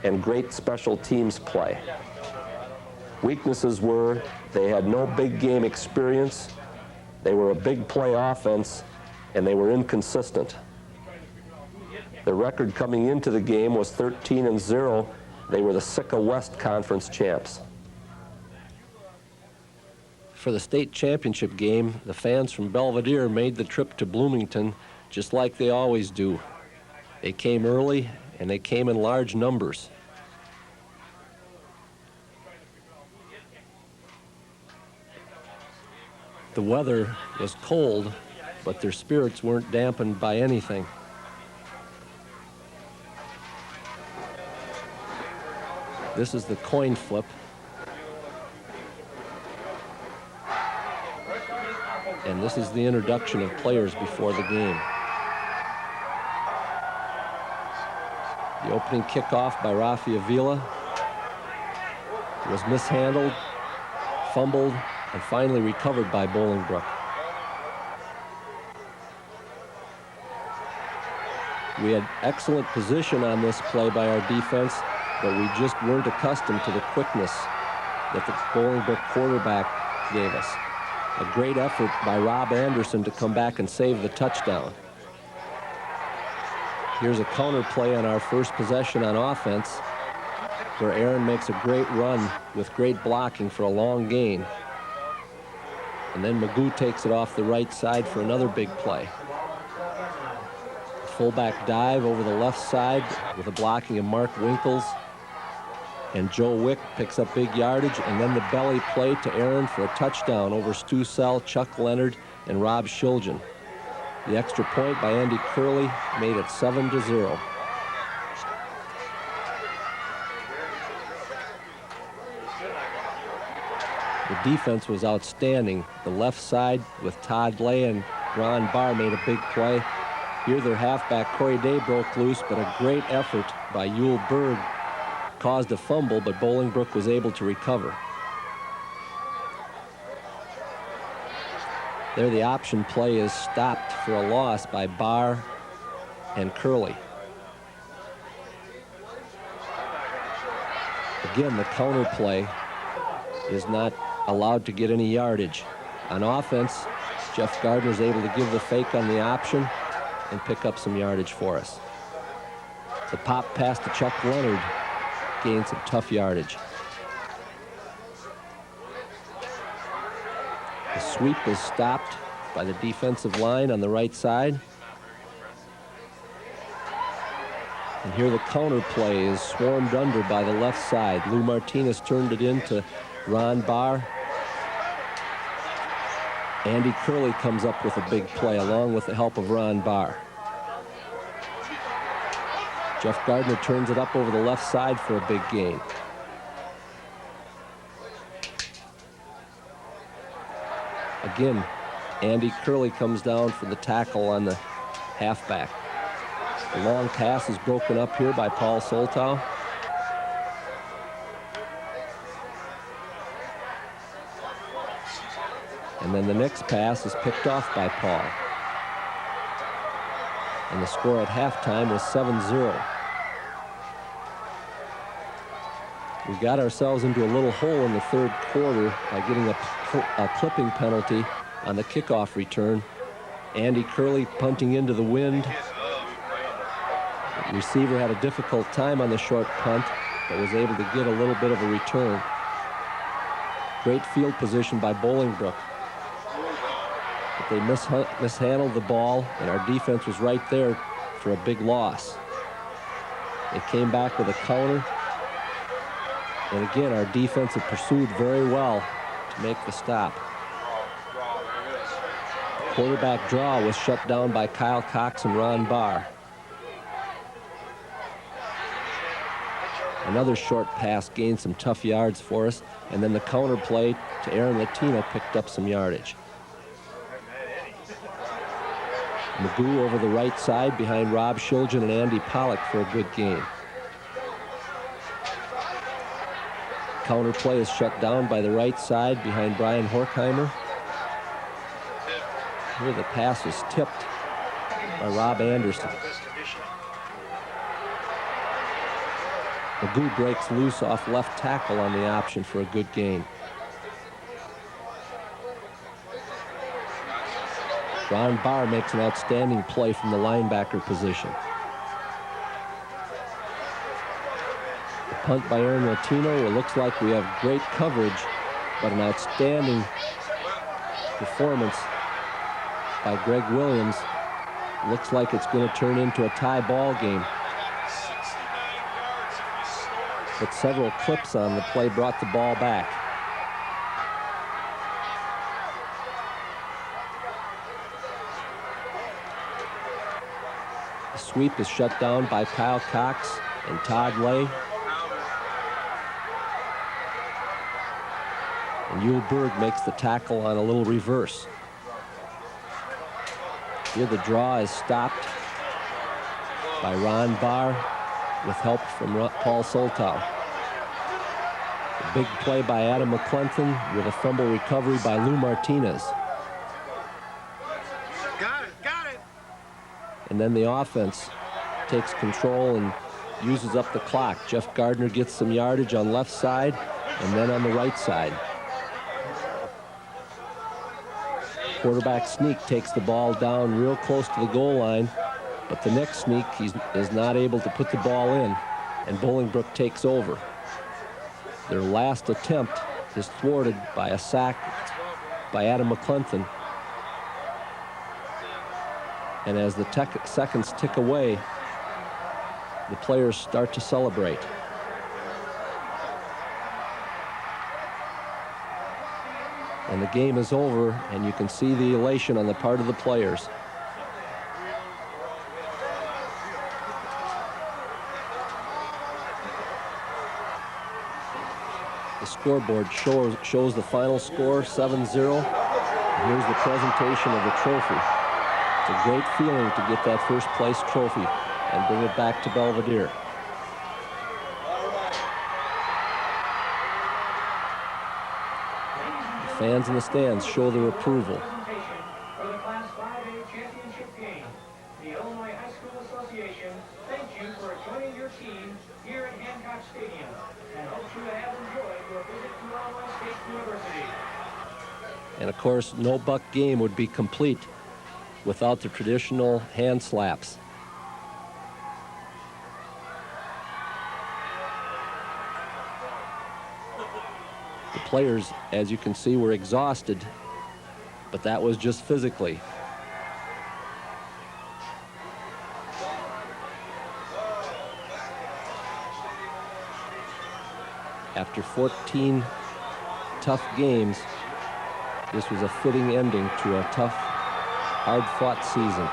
and great special teams play. Weaknesses were they had no big game experience, they were a big play offense, and they were inconsistent. The record coming into the game was 13-0. They were the SICA West Conference champs. For the state championship game, the fans from Belvidere made the trip to Bloomington just like they always do. They came early and they came in large numbers. The weather was cold, but their spirits weren't dampened by anything. This is the coin flip. And this is the introduction of players before the game. The opening kickoff by Rafi Avila was mishandled, fumbled, and finally recovered by Bolingbrook. We had excellent position on this play by our defense, but we just weren't accustomed to the quickness that the Bolingbrook quarterback gave us. A great effort by Rob Anderson to come back and save the touchdown. Here's a counter play on our first possession on offense, where Aaron makes a great run with great blocking for a long gain. And then Magoo takes it off the right side for another big play. A fullback dive over the left side with the blocking of Mark Winkles. And Joe Wick picks up big yardage, and then the belly play to Aaron for a touchdown over Stu Sell, Chuck Leonard, and Rob Shiljan. The extra point by Andy Curley made it 7-0. The defense was outstanding. The left side with Todd Lay and Ron Barr made a big play. Here their halfback Corey Day broke loose, but a great effort by Yul Berg caused a fumble, but Bolingbrook was able to recover. There the option play is stopped for a loss by Barr and Curley. Again, the counter play is not allowed to get any yardage. On offense, Jeff Gardner's able to give the fake on the option and pick up some yardage for us. The pop pass to Chuck Leonard gained some tough yardage. The sweep was stopped by the defensive line on the right side. And here the counter play is swarmed under by the left side. Lou Martinez turned it in to Ron Barr. Andy Curley comes up with a big play along with the help of Ron Barr. Jeff Gardner turns it up over the left side for a big gain. Again, Andy Curley comes down for the tackle on the halfback. The long pass is broken up here by Paul Soltow. And then the next pass is picked off by Paul. And the score at halftime was 7-0. We got ourselves into a little hole in the third quarter by getting a clipping penalty on the kickoff return. Andy Curley punting into the wind. The receiver had a difficult time on the short punt, but was able to get a little bit of a return. Great field position by Bolingbrook. But they mishandled the ball, and our defense was right there for a big loss. They came back with a counter. And again, our defense had pursued very well to make the stop. The quarterback draw was shut down by Kyle Cox and Ron Barr. Another short pass gained some tough yards for us, and then the counter play to Aaron Latino picked up some yardage. Magoo over the right side behind Rob Shiljan and Andy Pollock for a good gain. Counter play is shut down by the right side behind Brian Horkheimer. Here the pass was tipped by Rob Anderson. Magoo breaks loose off left tackle on the option for a good gain. Ron Barr makes an outstanding play from the linebacker position. The punt by Aaron Latino. It looks like we have great coverage, but an outstanding performance by Greg Williams. Looks like it's going to turn into a tie ball game. But several clips on the play brought the ball back. sweep is shut down by Kyle Cox and Todd Lay. And Yul Berg makes the tackle on a little reverse. Here the draw is stopped by Ron Barr with help from Paul Soltau. A big play by Adam McClenton with a fumble recovery by Lou Martinez. Got it. And then the offense takes control and uses up the clock. Jeff Gardner gets some yardage on left side and then on the right side. Quarterback sneak takes the ball down real close to the goal line, but the next sneak he is not able to put the ball in, and Bolingbrook takes over. Their last attempt is thwarted by a sack by Adam McClenton. And as the seconds tick away, the players start to celebrate. And the game is over, and you can see the elation on the part of the players. The scoreboard shows the final score, 7-0. And here's the presentation of the trophy. It's a great feeling to get that first place trophy and bring it back to Belvidere. Fans in the stands show their approval. For the Class 5A championship game, the Illinois High School Association thanks you for joining your team here at Hancock Stadium and hopes you have enjoyed your visit to Illinois State University. And of course, no Buck game would be complete without the traditional hand slaps. The players, as you can see, were exhausted, but that was just physically. After 14 tough games, this was a fitting ending to a tough, hard-fought season.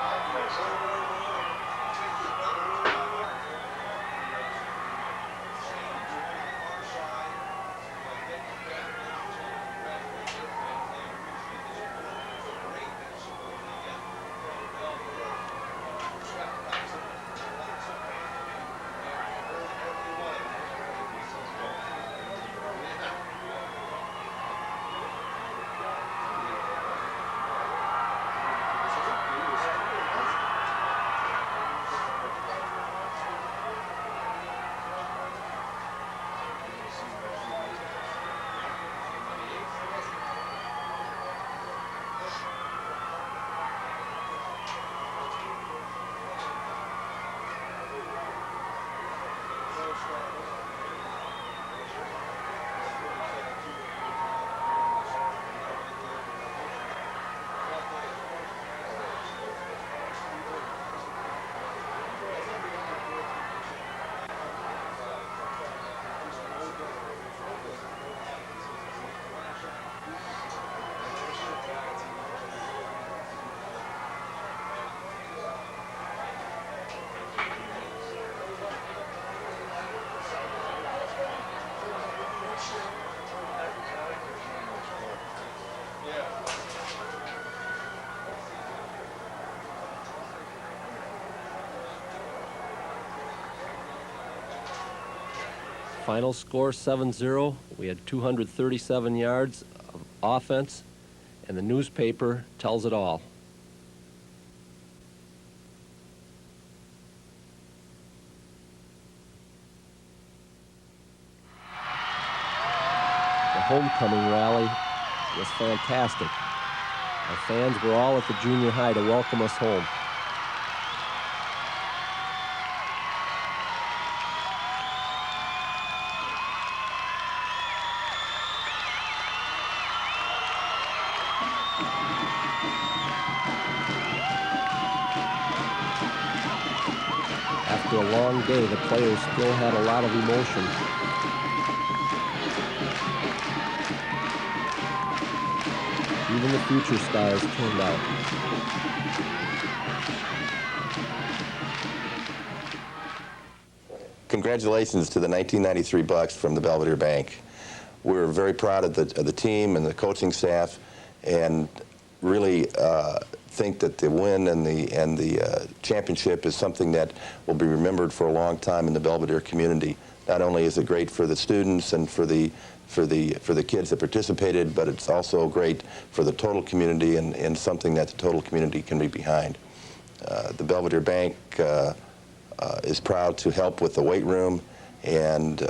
Final score 7-0. We had 237 yards of offense, and the newspaper tells it all. The homecoming rally was fantastic. Our fans were all at the junior high to welcome us home. After a long day, the players still had a lot of emotion. Even the future stars turned out. Congratulations to the 1993 Bucs from the Belvidere Bank. We're very proud of the team and the coaching staff, and really think that the win and the championship is something that will be remembered for a long time in the Belvidere community. Not only is it great for the students and for the kids that participated, but it's also great for the total community and something that the total community can be behind. The Belvidere Bank is proud to help with the weight room, and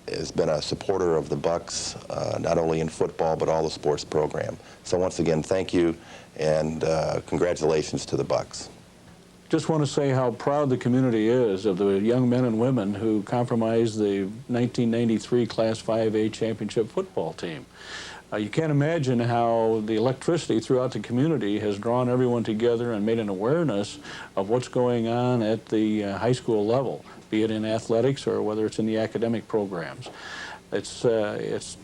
has been a supporter of the Bucs, not only in football but all the sports program. So once again, thank you, and congratulations to the Bucs. Just want to say how proud the community is of the young men and women who comprised the 1993 Class 5A championship football team. You can't imagine how the electricity throughout the community has drawn everyone together and made an awareness of what's going on at the high school level, be it in athletics or whether it's in the academic programs. It's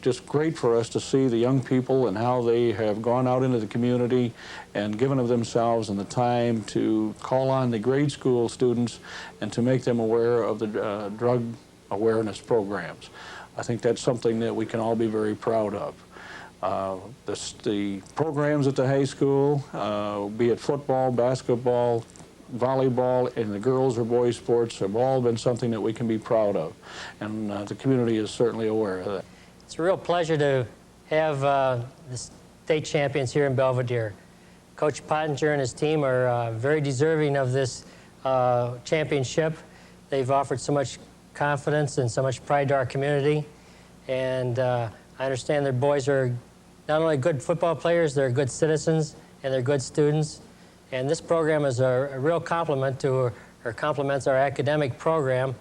just great for us to see the young people and how they have gone out into the community and given of themselves and the time to call on the grade school students and to make them aware of the drug awareness programs. I think that's something that we can all be very proud of. The programs at the high school, be it football, basketball, volleyball, and the girls or boys sports, have all been something that we can be proud of, and the community is certainly aware of that. It's a real pleasure to have the state champions here in Belvidere. Coach Pottinger and his team are very deserving of this championship. They've offered so much confidence and so much pride to our community, and I understand their boys are not only good football players, they're good citizens and they're good students. And this program is a real compliment to, or complements our academic program,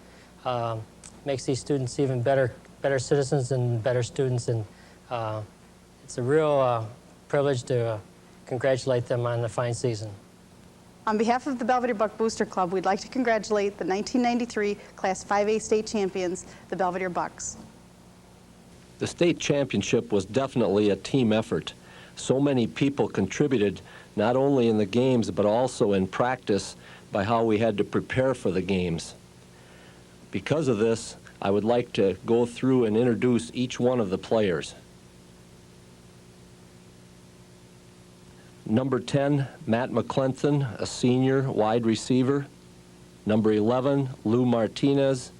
makes these students even better citizens and better students. And it's a real privilege to congratulate them on the fine season. On behalf of the Belvidere Buck Booster Club, we'd like to congratulate the 1993 Class 5A state champions, the Belvidere Bucs. The state championship was definitely a team effort. So many people contributed, not only in the games but also in practice, by how we had to prepare for the games. Because of this, I would like to go through and introduce each one of the players. Number 10, Matt McClenton, a senior wide receiver. Number 11, Lou Martinez,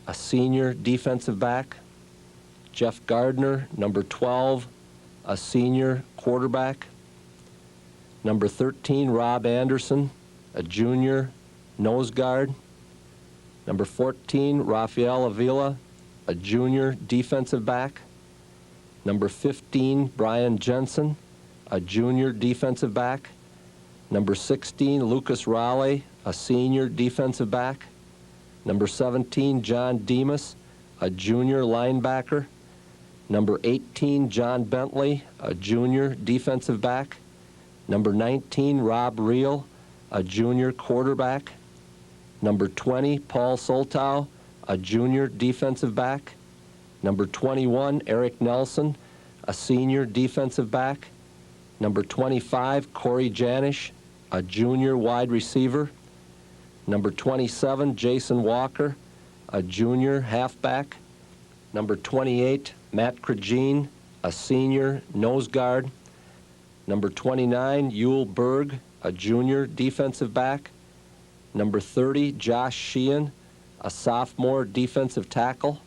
a senior defensive back. Jeff Gardner, number 12, a senior quarterback. Number 13, Rob Anderson, a junior nose guard. Number 14, Rafael Avila, a junior defensive back. Number 15, Brian Jensen, a junior defensive back. Number 16, Lucas Raleigh, a senior defensive back. Number 17, John Demas, a junior linebacker. Number 18, John Bentley, a junior defensive back. Number 19, Rob Reel, a junior quarterback. Number 20, Paul Soltow, a junior defensive back. Number 21, Eric Nelson, a senior defensive back. Number 25, Corey Janish, a junior wide receiver. Number 27, Jason Walker, a junior halfback. Number 28, Matt Krajine, a senior nose guard. Number 29, Yul Berg, a junior defensive back. Number 30, Josh Sheehan, a sophomore defensive tackle.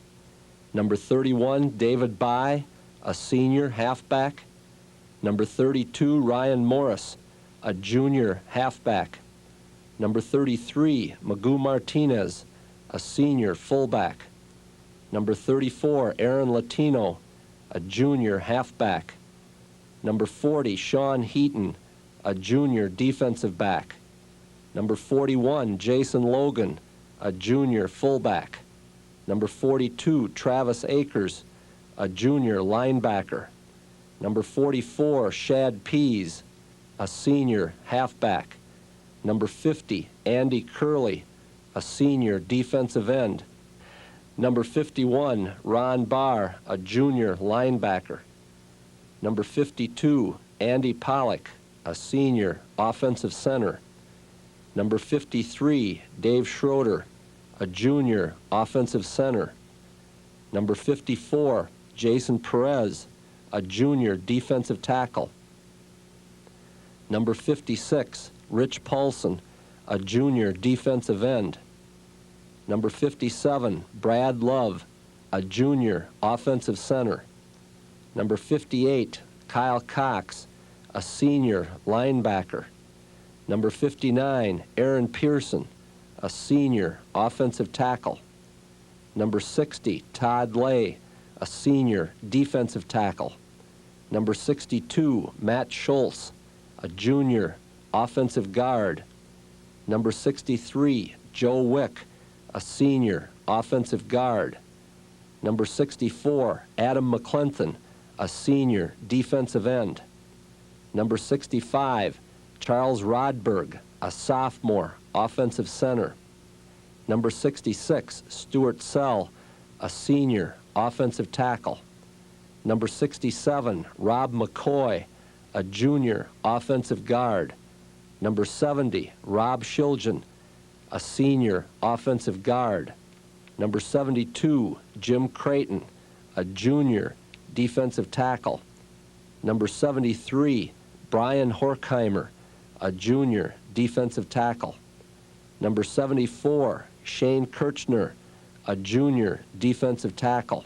Number 31, David Bai, a senior halfback. Number 32, Ryan Morris, a junior halfback. Number 33, Magoo Martinez, a senior fullback. Number 34, Aaron Latino, a junior halfback. Number 40, Sean Heaton, a junior defensive back. Number 41, Jason Logan, a junior fullback. Number 42, Travis Akers, a junior linebacker. Number 44, Shad Pease, a senior halfback. Number 50, Andy Curley, a senior defensive end. Number 51, Ron Barr, a junior linebacker. Number 52, Andy Pollock, a senior offensive center. Number 53, Dave Schroeder, a junior, offensive center. Number 54, Jason Perez, a junior, defensive tackle. Number 56, Rich Paulson, a junior, defensive end. Number 57, Brad Love, a junior, offensive center. Number 58, Kyle Cox, a senior, linebacker. Number 59, Aaron Pearson, a senior, offensive tackle. Number 60, Todd Lay, a senior, defensive tackle. Number 62, Matt Schultz, a junior, offensive guard. Number 63, Joe Wick, a senior, offensive guard. Number 64, Adam McClinton, a senior, defensive end. Number 65, Charles Rodberg, a sophomore, offensive center. Number 66, Stuart Sell, a senior, offensive tackle. Number 67, Rob McCoy, a junior, offensive guard. Number 70, Rob Shilgen, a senior, offensive guard. Number 72, Jim Creighton, a junior, defensive tackle. Number 73, Brian Horkheimer, a junior, defensive tackle. Number 74, Shane Kirchner, a junior, defensive tackle.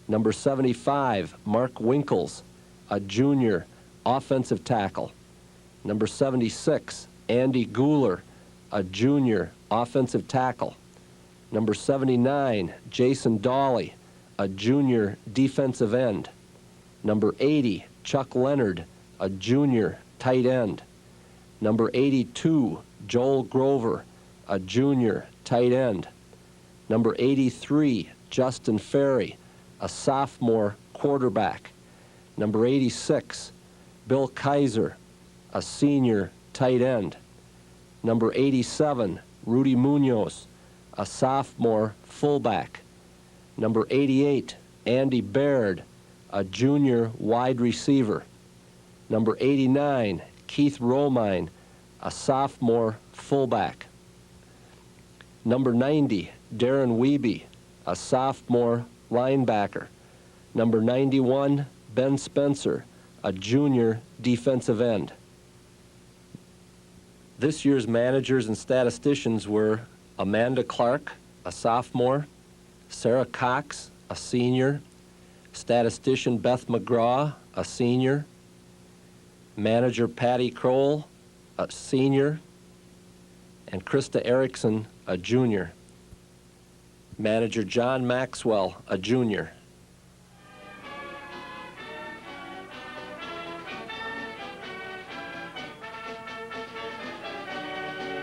Number 75, Mark Winkles, a junior, offensive tackle. Number 76, Andy Guler, a junior, offensive tackle. Number 79, Jason Dawley, a junior, defensive end. Number 80, Chuck Leonard, a junior, tight end. Number 82, Joel Grover, a junior, tight end. Number 83, Justin Ferry, a sophomore, quarterback. Number 86, Bill Kaiser, a senior, tight end. Number 87, Rudy Munoz, a sophomore, fullback. Number 88, Andy Baird, a junior, wide receiver. Number 89, Keith Romine, a sophomore, fullback. Number 90, Darren Wiebe, a sophomore, linebacker. Number 91, Ben Spencer, a junior, defensive end. This year's managers and statisticians were Amanda Clark, a sophomore, Sarah Cox, a senior, statistician Beth McGraw, a senior, manager Patty Kroll, a senior, and Krista Erickson, a junior. Manager John Maxwell, a junior.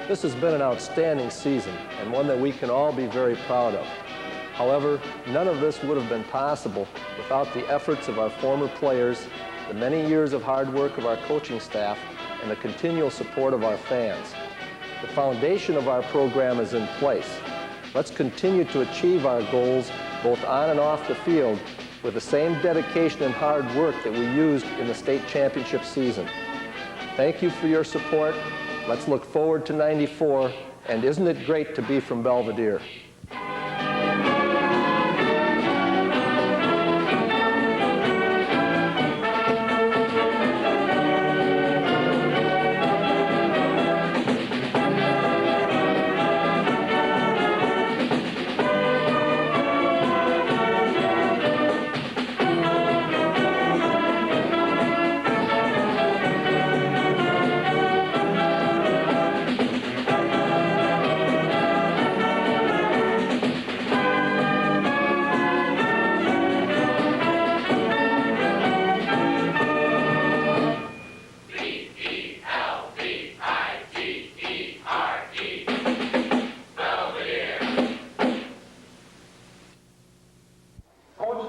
This has been an outstanding season and one that we can all be very proud of. However, none of this would have been possible without the efforts of our former players, the many years of hard work of our coaching staff, and the continual support of our fans. The foundation of our program is in place. Let's continue to achieve our goals both on and off the field with the same dedication and hard work that we used in the state championship season. Thank you for your support. Let's look forward to '94, and isn't it great to be from Belvidere?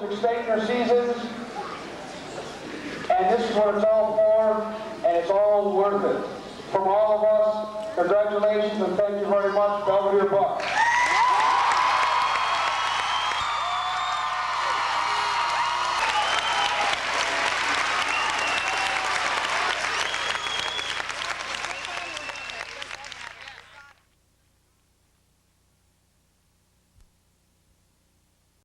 Extend your seasons, and this is what it's all for, and it's all worth it. From all of us, congratulations and thank you very much, Belvidere Bucs.